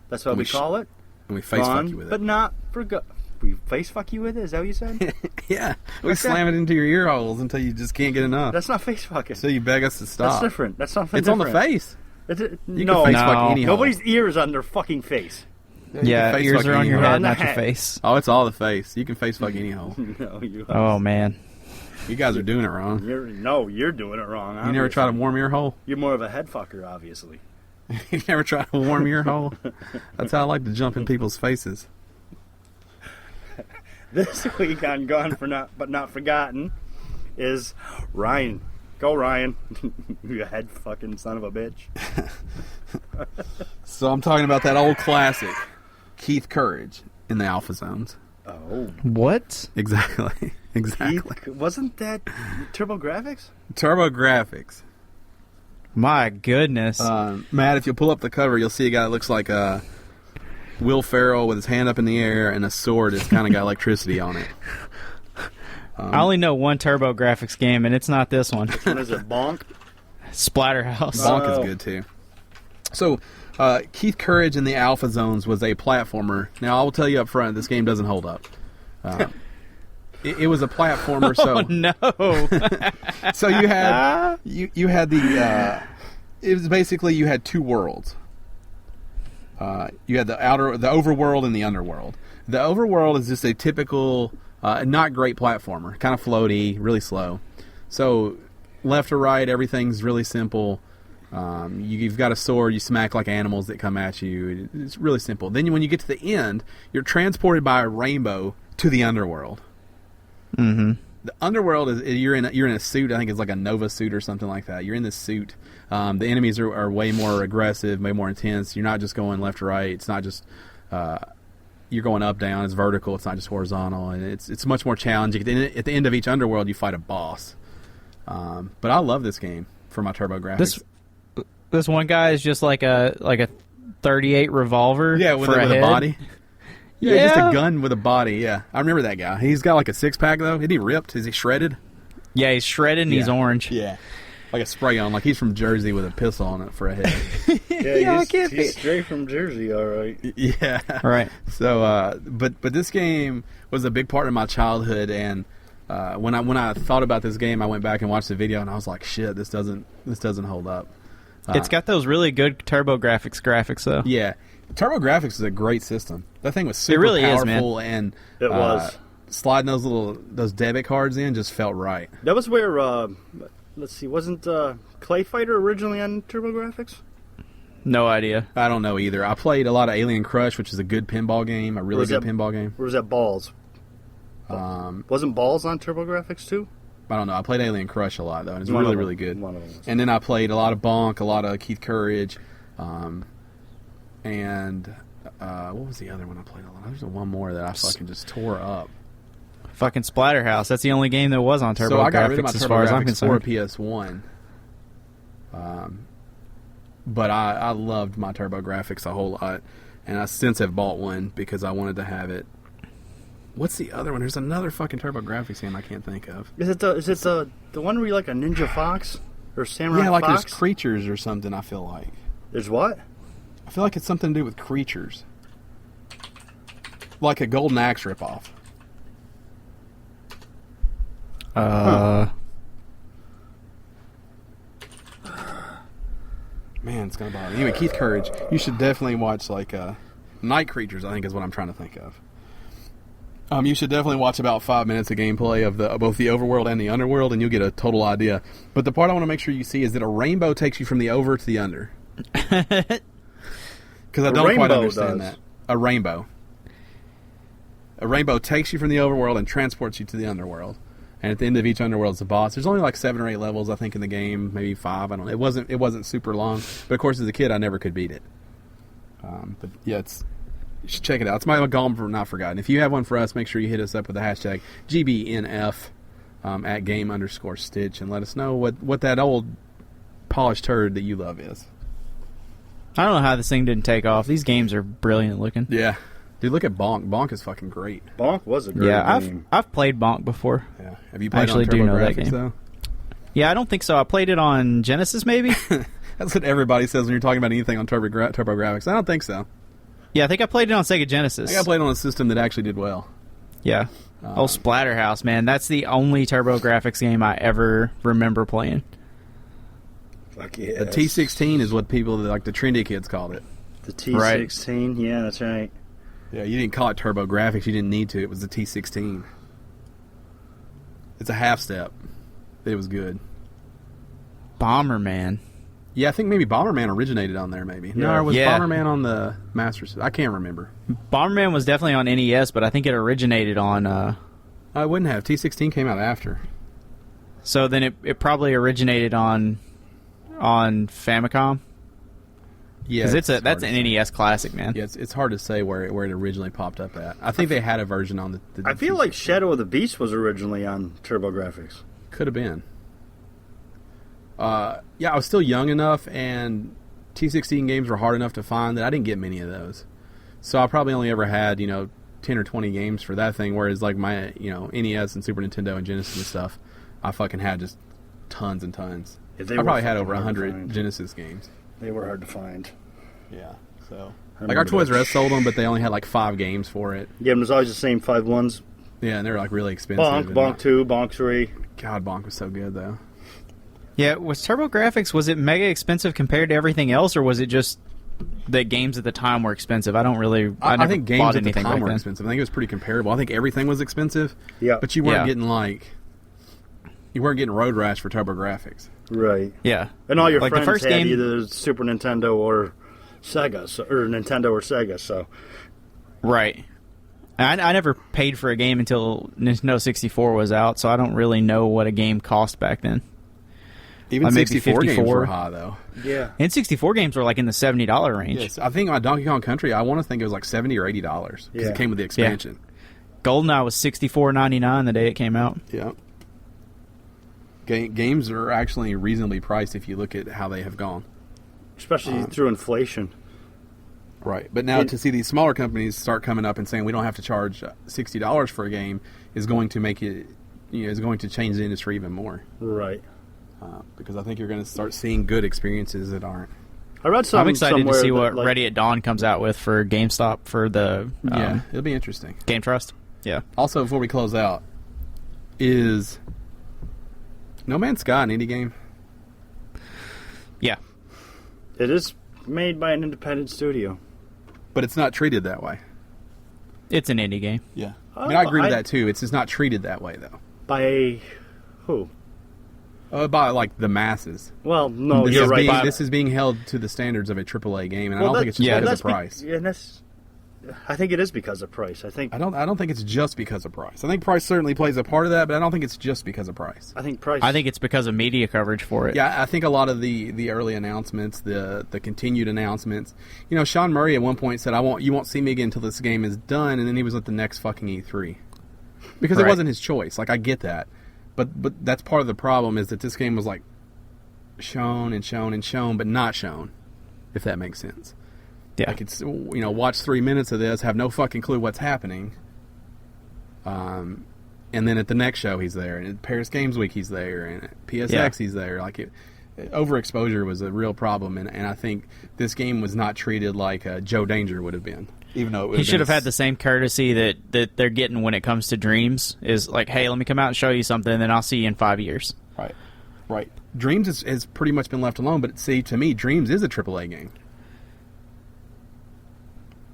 That's what we call it. And we face Gone, fuck you with it. but not forgot. We face fuck you with it? Is that what you said? Yeah. We Okay. slam it into your ear holes until you just can't get enough. That's not face fucking. So you beg us to stop. That's different. That's something It's different. on the face. You No, can face No. fuck any hole. nobody's ear is on their fucking face. You can Yeah, face ears fuck are on any your hole. head, On the not your head. face. Oh, it's all the face. You can face fuck any hole. No, you. Oh, man. You guys are doing it wrong. You're doing it wrong. You never try to warm your hole? You're more of a head fucker, obviously. You never try to warm your hole? That's how I like to jump in people's faces. This week on Gone for Not But Not Forgotten is Ryan. Go Ryan, you head fucking son of a bitch. So I'm talking about that old classic, Keith Courage in the Alpha Zones. Oh, What? Exactly. Exactly. wasn't that TurboGrafx? Turbo Graphics. My goodness. Matt, if you pull up the cover, you'll see a guy that looks like Will Ferrell with his hand up in the air and a sword that's kind of got electricity on it. I only know one TurboGrafx game, and it's not this one. What is it, Bonk? Splatterhouse. Bonk Oh. is good too. So, Keith Courage in the Alpha Zones was a platformer. Now, I will tell you up front, this game doesn't hold up. It was a platformer, so Oh, no. so you had you had the it was basically you had two worlds. You had the overworld and the underworld. The overworld is just a typical not great platformer, kind of floaty, really slow. So left or right, everything's really simple. You've got a sword, you smack like animals that come at you. It's really simple. Then when you get to the end, you're transported by a rainbow to the underworld. Mm-hmm. The underworld is you're in a suit. I think it's like a Nova suit or something like that. You're in this suit. The enemies are way more aggressive, way more intense. You're not just going left or right. It's not just you're going up down. It's vertical. It's not just horizontal, and it's much more challenging. At the end of each underworld, you fight a boss. But I love this game for my TurboGrafx. This one guy is just like a 38 revolver. Yeah, with a head. body. Yeah, Yeah. just a gun with a body. Yeah, I remember that guy. He's got like a six pack though. Isn't he ripped? Is he shredded? Yeah, he's shredded and he's Yeah. orange. Yeah, like a spray on. Like he's from Jersey with a pistol on it for a head. Yeah, I can't he's straight from Jersey, all right. Yeah. Right. So, but this game was a big part of my childhood, and when I thought about this game, I went back and watched the video, and I was like, shit, this doesn't hold up. It's got those really good TurboGrafx graphics, though. Yeah, TurboGrafx is a great system. That thing was super really is, powerful, man. and It was. sliding those debit cards in just felt right. That was where, let's see, wasn't Clay Fighter originally on TurboGrafx? No idea. I don't know either. I played a lot of Alien Crush, which is a good pinball game, a really good pinball game. Or was that Balls? Wasn't Balls on TurboGrafx too? I don't know. I played Alien Crush a lot though, and it's One really of them. really good. One of them was. And then I played a lot of Bonk, a lot of Keith Courage, and what was the other one I played a lot? There's one more that I fucking just tore up. Fucking Splatterhouse. That's the only game that was on TurboGrafx So I got rid of my as far as I'm TurboGrafx for concerned. PS1. But I loved my TurboGrafx a whole lot, and I since have bought one because I wanted to have it. What's the other one? There's another fucking TurboGrafx game I can't think of. Is it the one where you like a ninja fox or samurai Yeah, like fox? there's creatures or something. I feel like There's what? I feel like it's something to do with creatures, like a Golden Axe ripoff. Man, it's gonna bother me. Anyway, Keith Courage, you should definitely watch like Night Creatures. I think is what I'm trying to think of. You should definitely watch about 5 minutes of gameplay of both the overworld and the underworld, and you'll get a total idea. But the part I want to make sure you see is that a rainbow takes you from the over to the under. Because I don't quite understand that. A rainbow. A rainbow takes you from the overworld and transports you to the underworld. And at the end of each underworld is a boss. There's only like 7 or 8 levels, I think, in the game. Maybe 5. I don't know. It wasn't super long. But of course, as a kid, I never could beat it. But yeah, you should check it out. It's my Golem for Not Forgotten. If you have one for us, make sure you hit us up with the hashtag GBNF at game_stitch and let us know what that old polished turd that you love is. I don't know how this thing didn't take off. These games are brilliant looking. Yeah. Dude, look at Bonk. Bonk is fucking great. Bonk was a great game. I've played Bonk before. Yeah. Have you played on TurboGrafx, though? Yeah, I don't think so. I played it on Genesis, maybe? That's what everybody says when you're talking about anything on TurboGrafx. I don't think so. Yeah, I think I played it on Sega Genesis. I played on a system that actually did well. Yeah. Splatterhouse, man. That's the only TurboGrafx game I ever remember playing. Fuck yeah. The T16 is what people, like the trendy kids, called it. The T16, right. Yeah, that's right. Yeah, you didn't call it TurboGrafx. You didn't need to. It was the T16. It's a half step. It was good. Bomberman. Yeah, I think maybe Bomberman originated on there, maybe. Yeah. No, or was Bomberman on the Master System? I can't remember. Bomberman was definitely on NES, but I think it originated on... I wouldn't have. T16 came out after. So then it probably originated on Famicom? Yeah, because that's an NES classic, man. Yeah, it's hard to say where it originally popped up at. I think they had a version on the I feel like Shadow of the Beast was originally on TurboGrafx. Could have been. Yeah, I was still young enough, and T16 games were hard enough to find that I didn't get many of those. So I probably only ever had 10 or 20 games for that thing. Whereas like my NES and Super Nintendo and Genesis and stuff, I fucking had just tons and tons. Yeah, I probably had over 100 Genesis games. They were hard to find. Yeah, so like our Toys R Us sold them, but they only had like 5 games for it. Yeah, and it was always the same 5 ones. Yeah, and they were like really expensive. Bonk 2, Bonk 3. God, Bonk was so good though. Yeah, was TurboGrafx, was it mega expensive compared to everything else, or was it just that games at the time were expensive? I think games at the time were expensive. I think it was pretty comparable. I think everything was expensive. Yeah, but you weren't getting Road Rash for TurboGrafx. Right. Yeah. And all your friends the first had either Super Nintendo or Sega, or Nintendo or Sega, so. Right. I never paid for a game until Nintendo 64 was out, so I don't really know what a game cost back then. Even 64 games were high, though. Yeah. And 64 games were like in the $70 range. Yes. I think on Donkey Kong Country, I want to think it was like $70 or $80 because it came with the expansion. Yeah. GoldenEye was $64.99 the day it came out. Yeah. Games are actually reasonably priced if you look at how they have gone. Especially through inflation. Right. But now to see these smaller companies start coming up and saying we don't have to charge $60 for a game is going to make it, is going to change the industry even more. Right. Because I think you're going to start seeing good experiences that aren't. I read I'm excited to see what Ready at Dawn comes out with for GameStop for the it'll be interesting. Game Trust. Yeah. Also, before we close out, is No Man's Sky an indie game? Yeah. It is made by an independent studio. But it's not treated that way. It's an indie game. Yeah. I mean, I agree with that, too. It's just not treated that way, though. By who? By, like, the masses. Well, no, you're right. This is being held to the standards of a AAA game, and I don't think it's just because of price. I think it is because of price. I don't think it's just because of price. I think price certainly plays a part of that, but I don't think it's just because of price. I think it's because of media coverage for it. Yeah, I think a lot of the early announcements, the continued announcements. Sean Murray at one point said, you won't see me again until this game is done," and then he was at the next fucking E3. Because it wasn't his choice. Like, I get that. But that's part of the problem is that this game was like shown and shown and shown, but not shown, if that makes sense. Yeah. Like it's watch 3 minutes of this, have no fucking clue what's happening. And then at the next show he's there, and at Paris Games Week he's there, and at PSX he's there. Like overexposure was a real problem, and I think this game was not treated like Joe Danger would have been. Even though he should have had the same courtesy that they're getting when it comes to Dreams. Is like, hey, let me come out and show you something, and then I'll see you in 5 years. Right. Dreams has pretty much been left alone, but see, to me, Dreams is a AAA game.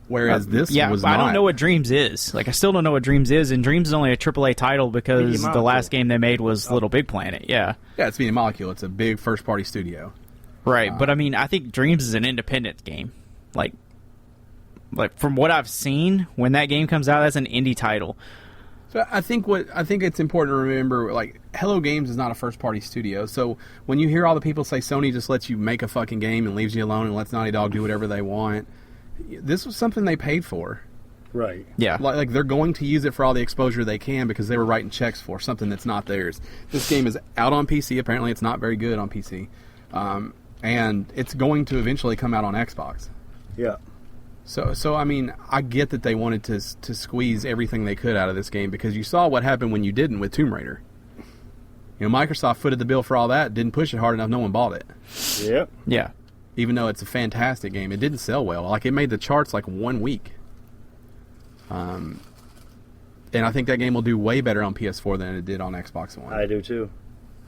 Whereas this was I not. don't know what Dreams is. Like, I still don't know what Dreams is, and Dreams is only a AAA title because the last game they made was Little Big Planet. Yeah, it's Media Molecule. It's a big first-party studio. Right, but I mean, I think Dreams is an independent game. Like from what I've seen, when that game comes out, that's an indie title. So I think it's important to remember, like, Hello Games is not a first-party studio. So when you hear all the people say Sony just lets you make a fucking game and leaves you alone and lets Naughty Dog do whatever they want, this was something they paid for. Right. Yeah. Like they're going to use it for all the exposure they can because they were writing checks for something that's not theirs. This game is out on PC. Apparently, it's not very good on PC, and it's going to eventually come out on Xbox. Yeah. So I mean, I get that they wanted to squeeze everything they could out of this game because you saw what happened when you didn't with Tomb Raider. You know, Microsoft footed the bill for all that, didn't push it hard enough, no one bought it. Yep. Yeah. Even though it's a fantastic game, it didn't sell well. Like, it made the charts like 1 week. And I think that game will do way better on PS4 than it did on Xbox One. I do too.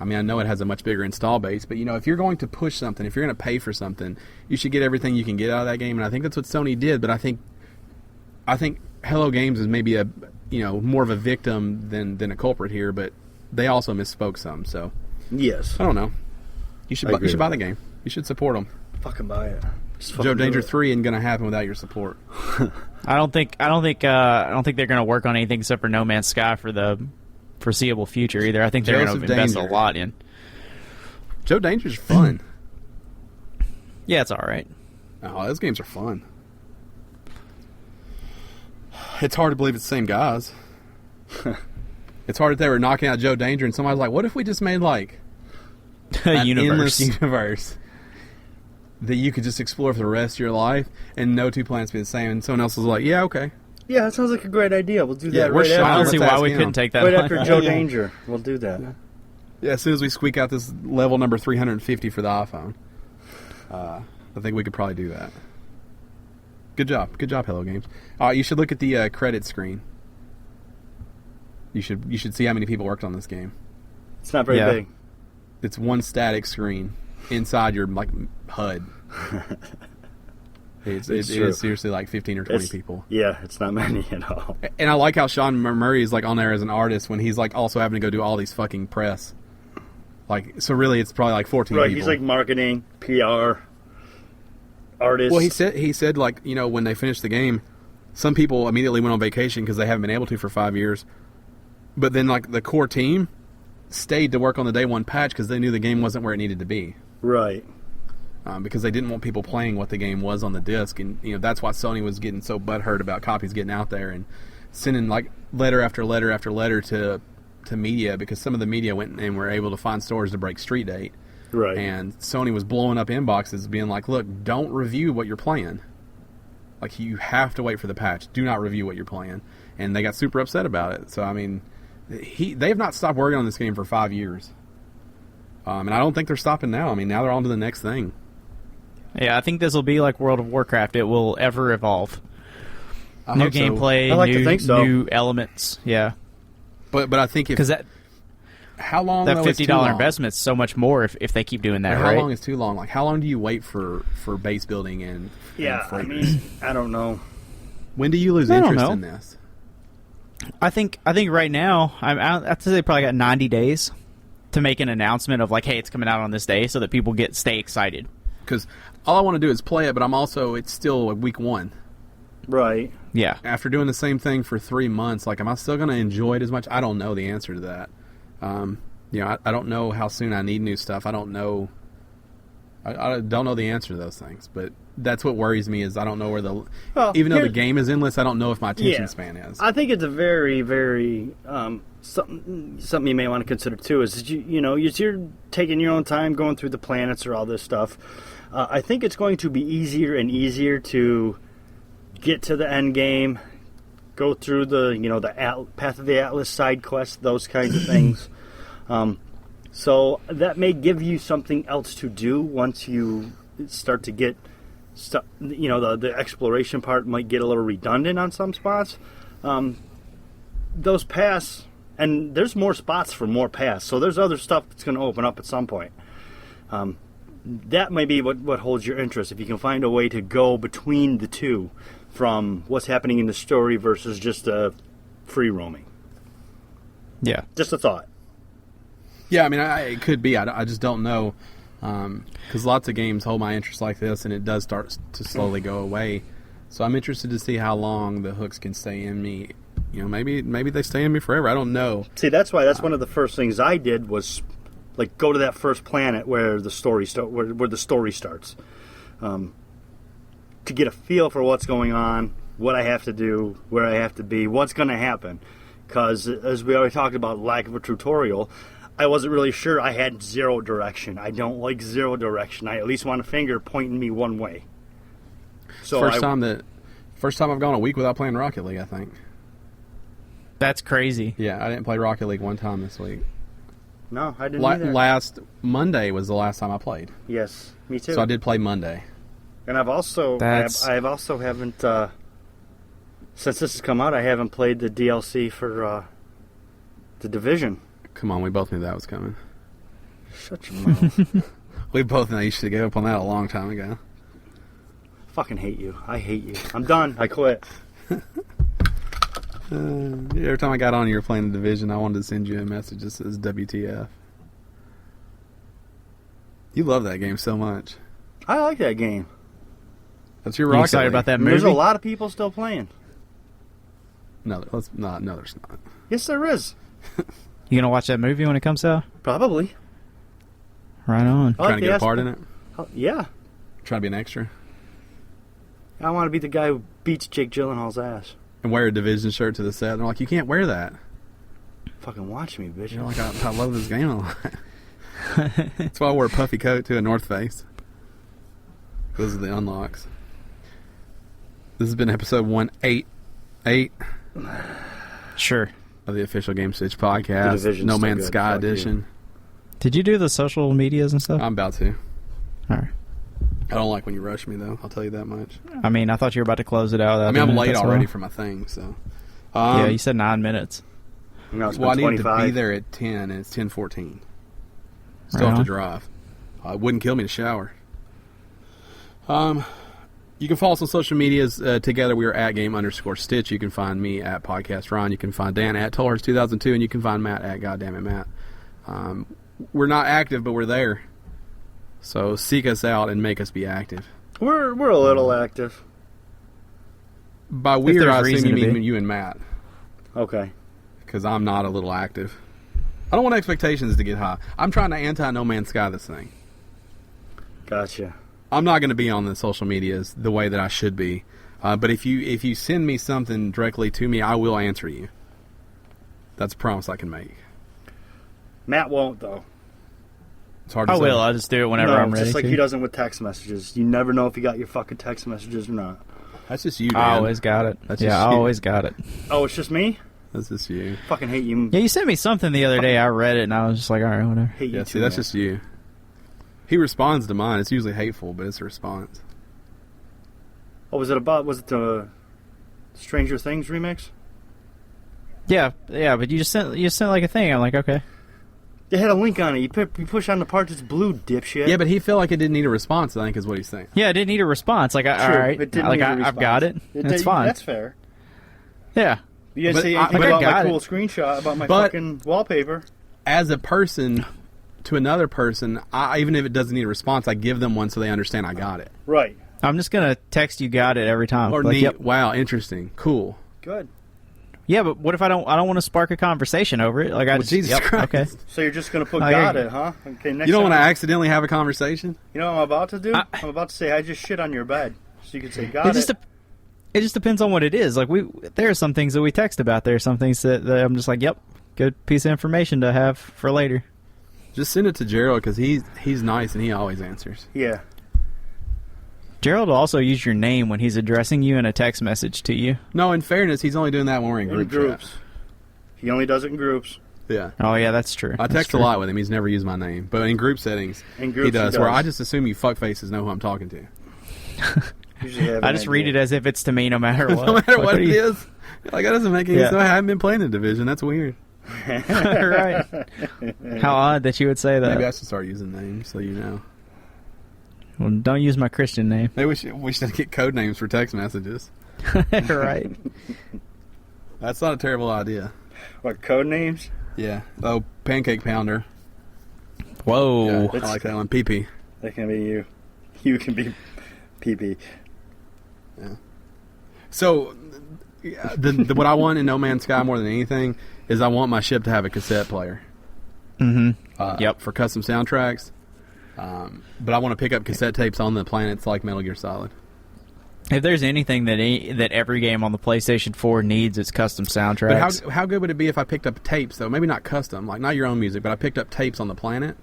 I mean, I know it has a much bigger install base, but, you know, if you're going to push something, if you're going to pay for something, you should get everything you can get out of that game, and I think that's what Sony did, but I think Hello Games is maybe more of a victim than a culprit here, but they also misspoke some, so. Yes. I don't know. You should buy the game. You should support them. Fucking buy it. Joe Danger 3 isn't going to happen without your support. I don't think they're going to work on anything except for No Man's Sky for the foreseeable future either. I think they're going to invest a lot in. Joe Danger's fun. Yeah, it's all right. Oh, those games are fun. It's hard to believe it's the same guys. It's hard that they were knocking out Joe Danger and somebody's like, what if we just made like a endless universe that you could just explore for the rest of your life and no two planets be the same? And someone else was like, yeah, okay. Yeah, that sounds like a great idea. We'll do that we're right shot. I after. don't see why we couldn't take that Right one. after Joe Danger. We'll do that. Yeah, as soon as we squeak out this level number 350 for the iPhone, I think we could probably do that. Good job, Hello Games. You should look at the credit screen. You should see how many people worked on this game. It's not very big. It's one static screen inside your HUD. It is seriously like 15 or 20 people. Yeah, it's not many at all. And I like how Sean Murray is like on there as an artist when he's like also having to go do all these fucking press. Like, so really it's probably like 14 people. Right, he's like marketing, PR, artist. Well, he said like, you know, when they finished the game, some people immediately went on vacation because they haven't been able to for 5 years. But then like the core team stayed to work on the day one patch because they knew the game wasn't where it needed to be. Right. Because they didn't want people playing what the game was on the disc, and you know that's why Sony was getting so butthurt about copies getting out there and sending like letter after letter after letter to media, because some of the media went and were able to find stores to break street date. Right. And Sony was blowing up inboxes being like, look, don't review what you're playing. Like, you have to wait for the patch. Do not review what you're playing. And they got super upset about it. So, I mean, they have not stopped working on this game for 5 years. And I don't think they're stopping now. I mean, now they're on to the next thing. Yeah, I think this will be like World of Warcraft. It will ever evolve. I New hope so. gameplay, I like to think so. new elements. Yeah. But I think because how long that though, is too $50 long? investment's so much more if they keep doing that. How right? long is too long? Like, how long do you wait for base building and I mean, I don't know. When do you lose I don't interest know. in this? I think right now I'd say they probably got 90 days to make an announcement of like, hey, it's coming out on this day, so that people stay excited. Because all I want to do is play it, but it's still like week 1. Right. Yeah. After doing the same thing for 3 months, like, am I still going to enjoy it as much? I don't know the answer to that. You know, I don't know how soon I need new stuff. I don't know. I don't know the answer to those things, but that's what worries me is I don't know where even though the game is endless, I don't know if my attention span is. I think it's a very, very something you may want to consider too. Is you're taking your own time going through the planets or all this stuff. I think it's going to be easier and easier to get to the end game, go through the Path of the Atlas side quests, those kinds of things. So that may give you something else to do once you start to get stuff. You know, the exploration part might get a little redundant on some spots. Those paths, and there's more spots for more paths, so there's other stuff that's going to open up at some point. That may be what holds your interest, if you can find a way to go between the two. from what's happening in the story versus just free roaming. Yeah. Just a thought. Yeah, I mean, it could be. I just don't know. Because lots of games hold my interest like this, and it does start to slowly go away. So I'm interested to see how long the hooks can stay in me. You know, maybe they stay in me forever. I don't know. See, that's why one of the first things I did was like go to that first planet where the story where the story starts, to get a feel for what's going on, what I have to do, where I have to be, what's going to happen. Because as we already talked about, lack of a tutorial, I wasn't really sure. I had zero direction. I don't like zero direction. I at least want a finger pointing me one way. So First time I've gone a week without playing Rocket League, I think. That's crazy. Yeah, I didn't play Rocket League one time this week. No, I didn't either. Last Monday was the last time I played. Yes, me too. So I did play Monday. And I've also haven't since this has come out, I haven't played the DLC for the Division. Come on, we both knew that was coming. Shut your mouth. We both know you should have given up on that a long time ago. Fucking hate you. I hate you. I'm done. I quit. Every time I got on, you were playing the Division. I wanted to send you a message that says WTF. You love that game so much. I like that game. That's your You Rocket excited League. about that And movie? there's a lot of people still playing. No, there's not. Yes, there is. You gonna watch that movie when it comes out? Probably. Right on. I like Trying to the get a part in aspect- it? Yeah. Trying to be an extra? I want to be the guy who beats Jake Gyllenhaal's ass. And wear a Division shirt to the set. And they're like, you can't wear that. Fucking watch me, bitch. You're like, I love this game a lot. That's why I wore a puffy coat to a North Face. Those are the unlocks. This has been episode 188 Sure. of the official Gamestitch The Podcast. Division's No still Man's good. Sky Fuck you. edition. Did you do the social medias and stuff? I'm about to. All right. I don't like when you rush me, though. I'll tell you that much. I mean, I thought you were about to close it out. I mean, I'm late already for my thing, so. Yeah, you said 9 minutes. No, it's Well, I been needed to 25. be there at 10, and it's 10:14. Still Right have to on. drive. It wouldn't kill me to shower. You can follow us on social medias. Together, we are at Game_Stitch. You can find me at Podcast Ron. You can find Dan at Tollhurst2002, and you can find Matt at Goddammit Matt. We're not active, but we're there. So seek us out and make us be active. We're a little active. By weird, there's I assume reason you to mean be. you and Matt, Okay. because I'm not a little active. I don't want expectations to get high. I'm trying to anti-No Man's Sky this thing. Gotcha. I'm not going to be on the social medias the way that I should be. But if you send me something directly to me, I will answer you. That's a promise I can make. Matt won't, though. It's hard to I say. will. I'll just do it whenever No, I'm ready just like to. he doesn't with text messages. You never know if he got your fucking text messages or not. That's just you, Dan. I always got it. That's Yeah, just I you. always got it. Oh, it's just me? That's just you. Fucking hate you. Yeah, you sent me something the other day. I read it, and I was just like, all right, whatever. Hate you Yeah, too, see, that's man. just you. He responds to mine. It's usually hateful, but it's a response. What was it about? Was it the Stranger Things remix? Yeah, but you sent like a thing. I'm like, okay. They had a link on it. You push on the part that's blue, dipshit. Yeah, but he felt like it didn't need a response, I think is what he's saying. Yeah, I didn't need a response. Like, all True. right, It didn't like need a I've got it. response. That's fine. That's fair. Yeah, You didn't But say I- anything but I about my got cool it. screenshot about my But- fucking wallpaper. As a person to another person, even if it doesn't need a response, I give them one so they understand I got it. Right. I'm just gonna text you got it every time. Or Like, neat. yep. Wow, interesting. Cool. Good. Yeah, but what if I don't want to spark a conversation over it? Like, I Well, just Jesus yep, Christ. okay. So you're just going to put Oh, got yeah. it, huh? Okay, next You don't time. want to accidentally have a conversation? You know what I'm about to do? I- I'm about to say I just shit on your bed. So you can say got It it. just it just depends on what it is. Like there are some things that we text about. There are some things that I'm just like, yep, good piece of information to have for later. Just send it to Gerald because he's nice and he always answers. Yeah. Gerald will also use your name when he's addressing you in a text message to you. No, in fairness, he's only doing that when we're in In group groups. chat. He only does it in groups. Yeah. Oh yeah, that's true. I That's text a true. lot with him. He's never used my name. But in group settings, In groups he does. he Where does. I just assume you fuckfaces know who I'm talking to. Usually have I an just idea. read it as if it's to me, no matter what. no matter Like, what are it you- is. Like, that doesn't make any Yeah. sense. I haven't been playing the Division. That's weird. right. How odd that you would say that. Maybe I should start using names so you know. Well, don't use my Christian name. Maybe we should get code names for text messages. Right. That's not a terrible idea. What, code names? Yeah. Oh, Pancake Pounder. Whoa. Yeah, I like that one. PP. That can be you. You can be PP. Yeah. So, what I want in No Man's Sky more than anything is I want my ship to have a cassette player. Mm-hmm. Yep. For custom soundtracks. But I want to pick up cassette tapes on the planets like Metal Gear Solid. If there's anything that every game on the PlayStation 4 needs, it's custom soundtracks. But how good would it be if I picked up tapes, though? Maybe not custom, like not your own music, but I picked up tapes on the planet.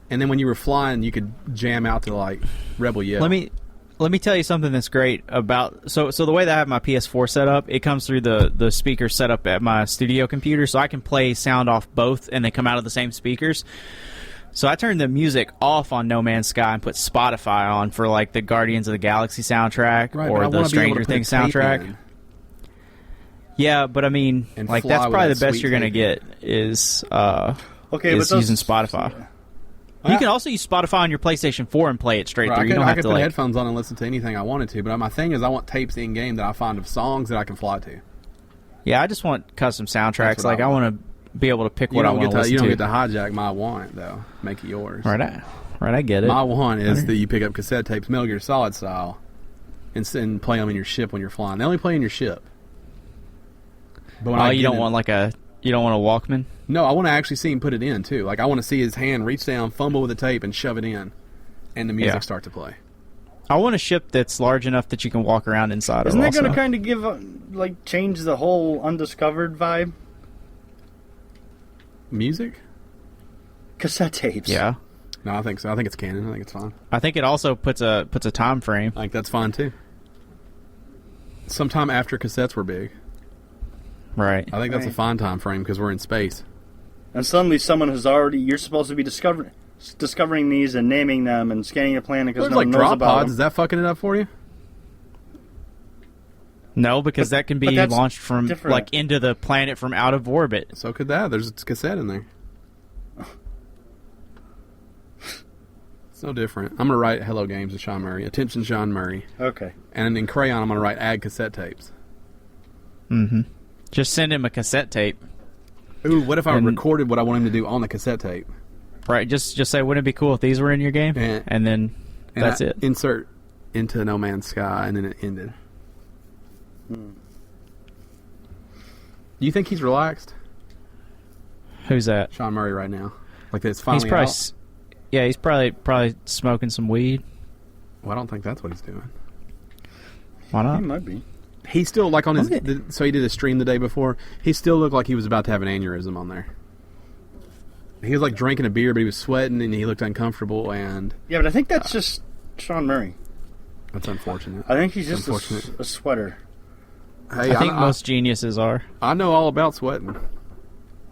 And then when you were flying, you could jam out to, like, Rebel Yell. Let me tell you something that's great about... So the way that I have my PS4 set up, it comes through the speaker set up at my studio computer, so I can play sound off both, and they come out of the same speakers. So I turned the music off on No Man's Sky and put Spotify on for, like, the Guardians of the Galaxy soundtrack or the Stranger Things soundtrack. Yeah, but I mean, like, that's probably the best you're going to get is using Spotify. You can also use Spotify on your PlayStation 4 and play it straight through. I could put headphones on and listen to anything I wanted to, but my thing is I want tapes in-game that I find of songs that I can fly to. Yeah, I just want custom soundtracks. Like, I want to be able to pick what I want to listen to. You don't get to hijack my want, though. Make it yours. Right, I get it. My want is that you pick up cassette tapes, Metal Gear Solid style, and play them in your ship when you're flying. They only play in your ship. But you don't want a Walkman? No, I want to actually see him put it in, too. Like, I want to see his hand reach down, fumble with the tape, and shove it in, and the music start to play. I want a ship that's large enough that you can walk around inside. Isn't that going to kind of give, change the whole Undiscovered vibe? Music? Cassette tapes. Yeah. No, I think so. I think it's canon. I think it's fine. I think it also puts a time frame. I think that's fine, too. Sometime after cassettes were big. Right. I think that's a fine time frame because we're in space. And suddenly someone has already... You're supposed to be discovering these and naming them and scanning the planet because no one knows about them. Is that fucking it up for you? No, because that can be launched from into the planet from out of orbit. So could that. There's a cassette in there. It's no different. I'm going to write Hello Games to Sean Murray. Attention, Sean Murray. Okay. And in Crayon, I'm going to write add cassette tapes. Mm-hmm. Just send him a cassette tape. Ooh, what if I recorded what I want him to do on the cassette tape? Right, just say, wouldn't it be cool if these were in your game? And then that's it. Insert into No Man's Sky, and then it ended. Do you think he's relaxed? Who's that? Sean Murray right now. Like it's finally out? Yeah, he's probably smoking some weed. Well, I don't think that's what he's doing. Why not? He might be. He still, like on his... So he did a stream the day before. He still looked like he was about to have an aneurysm on there. He was like drinking a beer, but he was sweating and he looked uncomfortable. And yeah, but I think that's just Sean Murray. That's unfortunate. I think he's just a sweater. Hey, I think most geniuses are. I know all about sweating.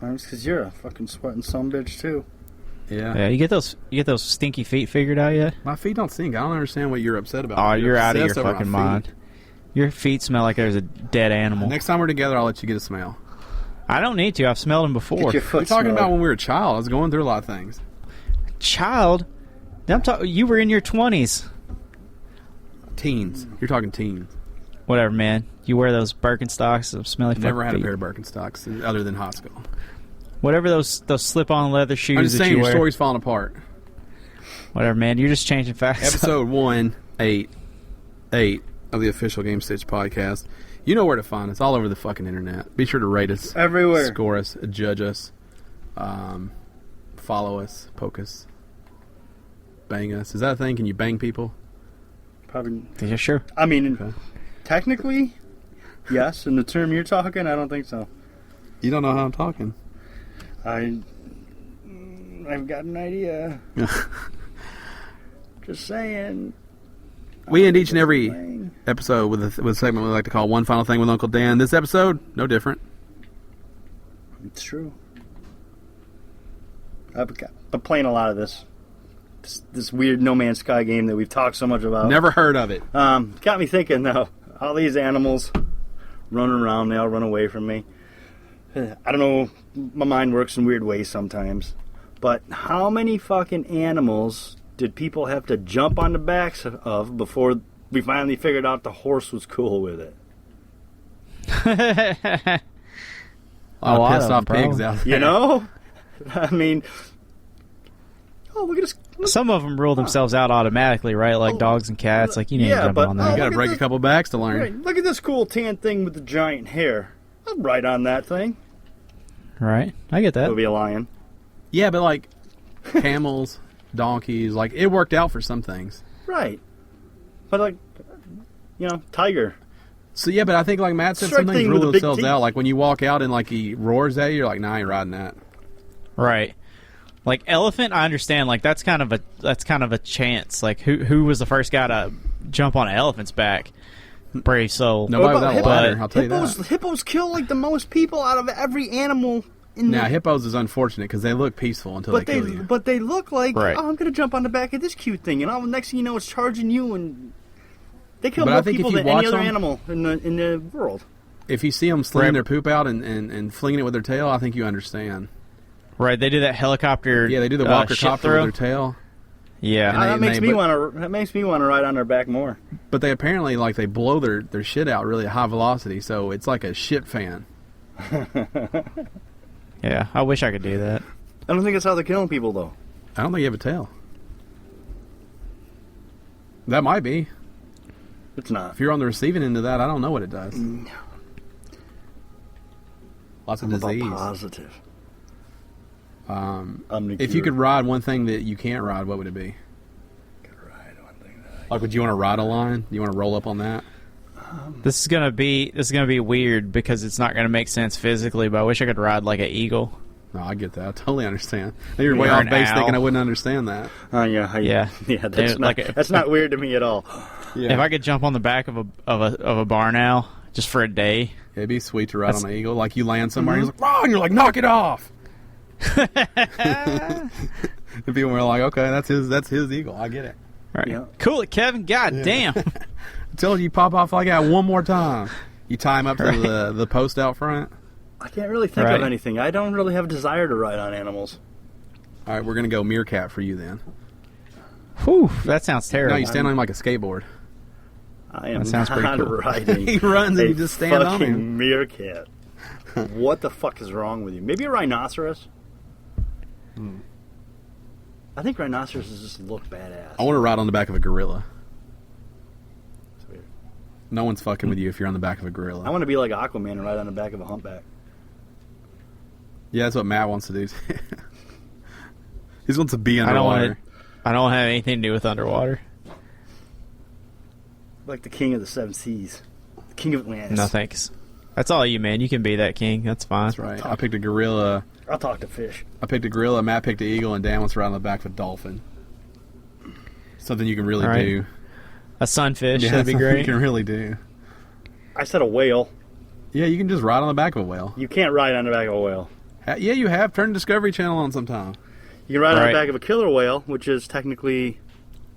That's because you're a fucking sweating sumbitch too. Yeah. Yeah, you get those stinky feet figured out yet? My feet don't stink. I don't understand what you're upset about. Oh, you're out of your fucking mind. Your feet smell like there's a dead animal. Next time we're together, I'll let you get a smell. I don't need to. I've smelled them before. You're talking about when we were a child. I was going through a lot of things. Child? You were in your 20s. Teens. You're talking teens. Whatever, man. You wear those Birkenstocks. Smelly fucking Never had feet. a pair of Birkenstocks other than high school. Whatever those slip-on leather shoes I'm just saying your wear. story's falling apart. Whatever, man. You're just changing facts. Episode 188 of the official Gamestitch Podcast. You know where to find us. All over the fucking internet. Be sure to rate us. Everywhere. Score us. Judge us. Follow us. Poke us. Bang us. Is that a thing? Can you bang people? Probably. Yeah, sure. I mean, technically, yes. In the term you're talking, I don't think so. You don't know how I'm talking. I've got an idea. Just saying. We end each and every episode with a segment we like to call One Final Thing with Uncle Dan. This episode, no different. It's true. I've been playing a lot of this weird No Man's Sky game that we've talked so much about. Never heard of it. Got me thinking, though. All these animals running around, they all run away from me. I don't know, my mind works in weird ways sometimes. But how many fucking animals did people have to jump on the backs of before we finally figured out the horse was cool with it. A A lot lot of of pissed off them, pigs probably. out there. You know? I mean, oh, look at this. Some of them rule themselves out automatically, right? Like dogs and cats. Like, you need to Yeah, jump but- on You that. got to look at break a this- couple backs to learn. Right, look at this cool tan thing with the giant hair. I'll ride on that thing. Right? I get that. It'll be a lion. Yeah, but like camels, donkeys, like it worked out for some things. Right. But, like, you know, tiger. So yeah, but I think like Matt said, Strike some things thing with rule the big themselves teeth. out. Like when you walk out and like he roars at you, you're like, nah, I ain't riding that. Right. Like elephant, I understand. Like that's kind of a chance. Like who was the first guy to jump on an elephant's back? Brave soul. Nobody What about without a ladder, hippos? I'll tell you that. Hippos kill, like, the most people out of every animal in Now the... hippos is unfortunate because they look peaceful until But they kill you. they look like, Right. oh, I'm going to jump on the back of this cute thing, and next thing you know, it's charging you, and they kill But I more think if people you than any watch other them- animal in the world. If you see them slinging Right. their poop out and flinging it with their tail, I think you understand. Right? They do that helicopter. Yeah, they do the shit walker copter throw. with their tail. Yeah. And they- That makes me want to ride on their back more. But they apparently like they blow their shit out really at high velocity, so it's like a shit fan. Yeah. I wish I could do that. I don't think that's how they're killing people, though. I don't think you have a tail. That might be. It's not. If you're on the receiving end of that, I don't know what it does. Lots of I'm about disease. positive. If you could ride one thing that you can't ride, what would it be? Like, would you want to ride a lion? Do you want to roll up on that? This is gonna be weird because it's not gonna make sense physically. But I wish I could ride like an eagle. No, I get that. I totally understand. You're way Or off an base owl. thinking I wouldn't understand that. Yeah. Yeah. That's Dude, not like that's not weird to me at all. Yeah. If I could jump on the back of a barn owl just for a day. It'd be sweet to ride That's- on an eagle. Like you land somewhere and he's like, "Rah!" and you're like, "Knock it off." And people were like, "Okay, that's his eagle. I get it." Right. Yeah. Cool it, Kevin. God damn. Until you pop off like that one more time. You tie him up to Right. the post out front. I can't really think Right. of anything. I don't really have a desire to ride on animals. All right, we're gonna go meerkat for you then. Whew, that sounds terrible. No, you stand on him like a skateboard. I am That sounds pretty not cool. riding. He runs and a you just stand on fucking him. meerkat. What the fuck is wrong with you? Maybe a rhinoceros. I think rhinoceroses just look badass. I want to ride on the back of a gorilla. It's weird. No one's fucking with you if you're on the back of a gorilla. I want to be like Aquaman and ride on the back of a humpback. Yeah, that's what Matt wants to do. He wants to be I don't underwater. want I don't have anything to do with underwater. Like the king of the seven seas. The king of Atlantis. No thanks. That's all you, man. You can be that king. That's fine. That's right. I picked a gorilla. I'll talk to fish. I picked a gorilla. Matt picked an eagle, and Dan wants to ride on the back of a dolphin. Something you can really All right. do. A sunfish. Yeah, That'd be something great. You can really do. I said a whale. Yeah, you can just ride on the back of a whale. You can't ride on the back of a whale. Yeah, you have. Turn Discovery Channel on sometime. You can ride on Right. the back of a killer whale, which is technically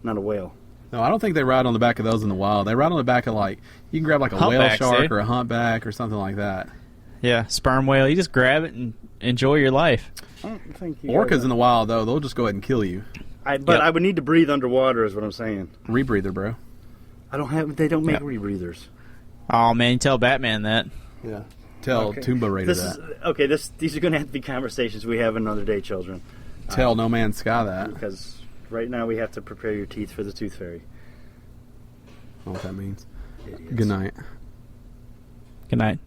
not a whale. No, I don't think they ride on the back of those in the wild. They ride on the back of like you can grab like a whale Humpbacks, shark dude. or a humpback or something like that. Yeah, sperm whale. You just grab it and enjoy your life. I don't think you Orcas in the wild though, they'll just go ahead and kill you. But Yep. I would need to breathe underwater, is what I'm saying. Rebreather, bro. I don't have. They don't make Yep. rebreathers. Oh man, you tell Batman that. Yeah. Tell Okay. Tomb Raider This that. is okay. These are going to have to be conversations we have another day, children. Tell No Man's Sky that. Because right now we have to prepare your teeth for the tooth fairy. I don't know what that means. Idiots. Good night. Good night.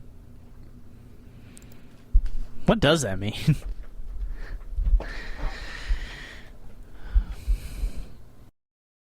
What does that mean?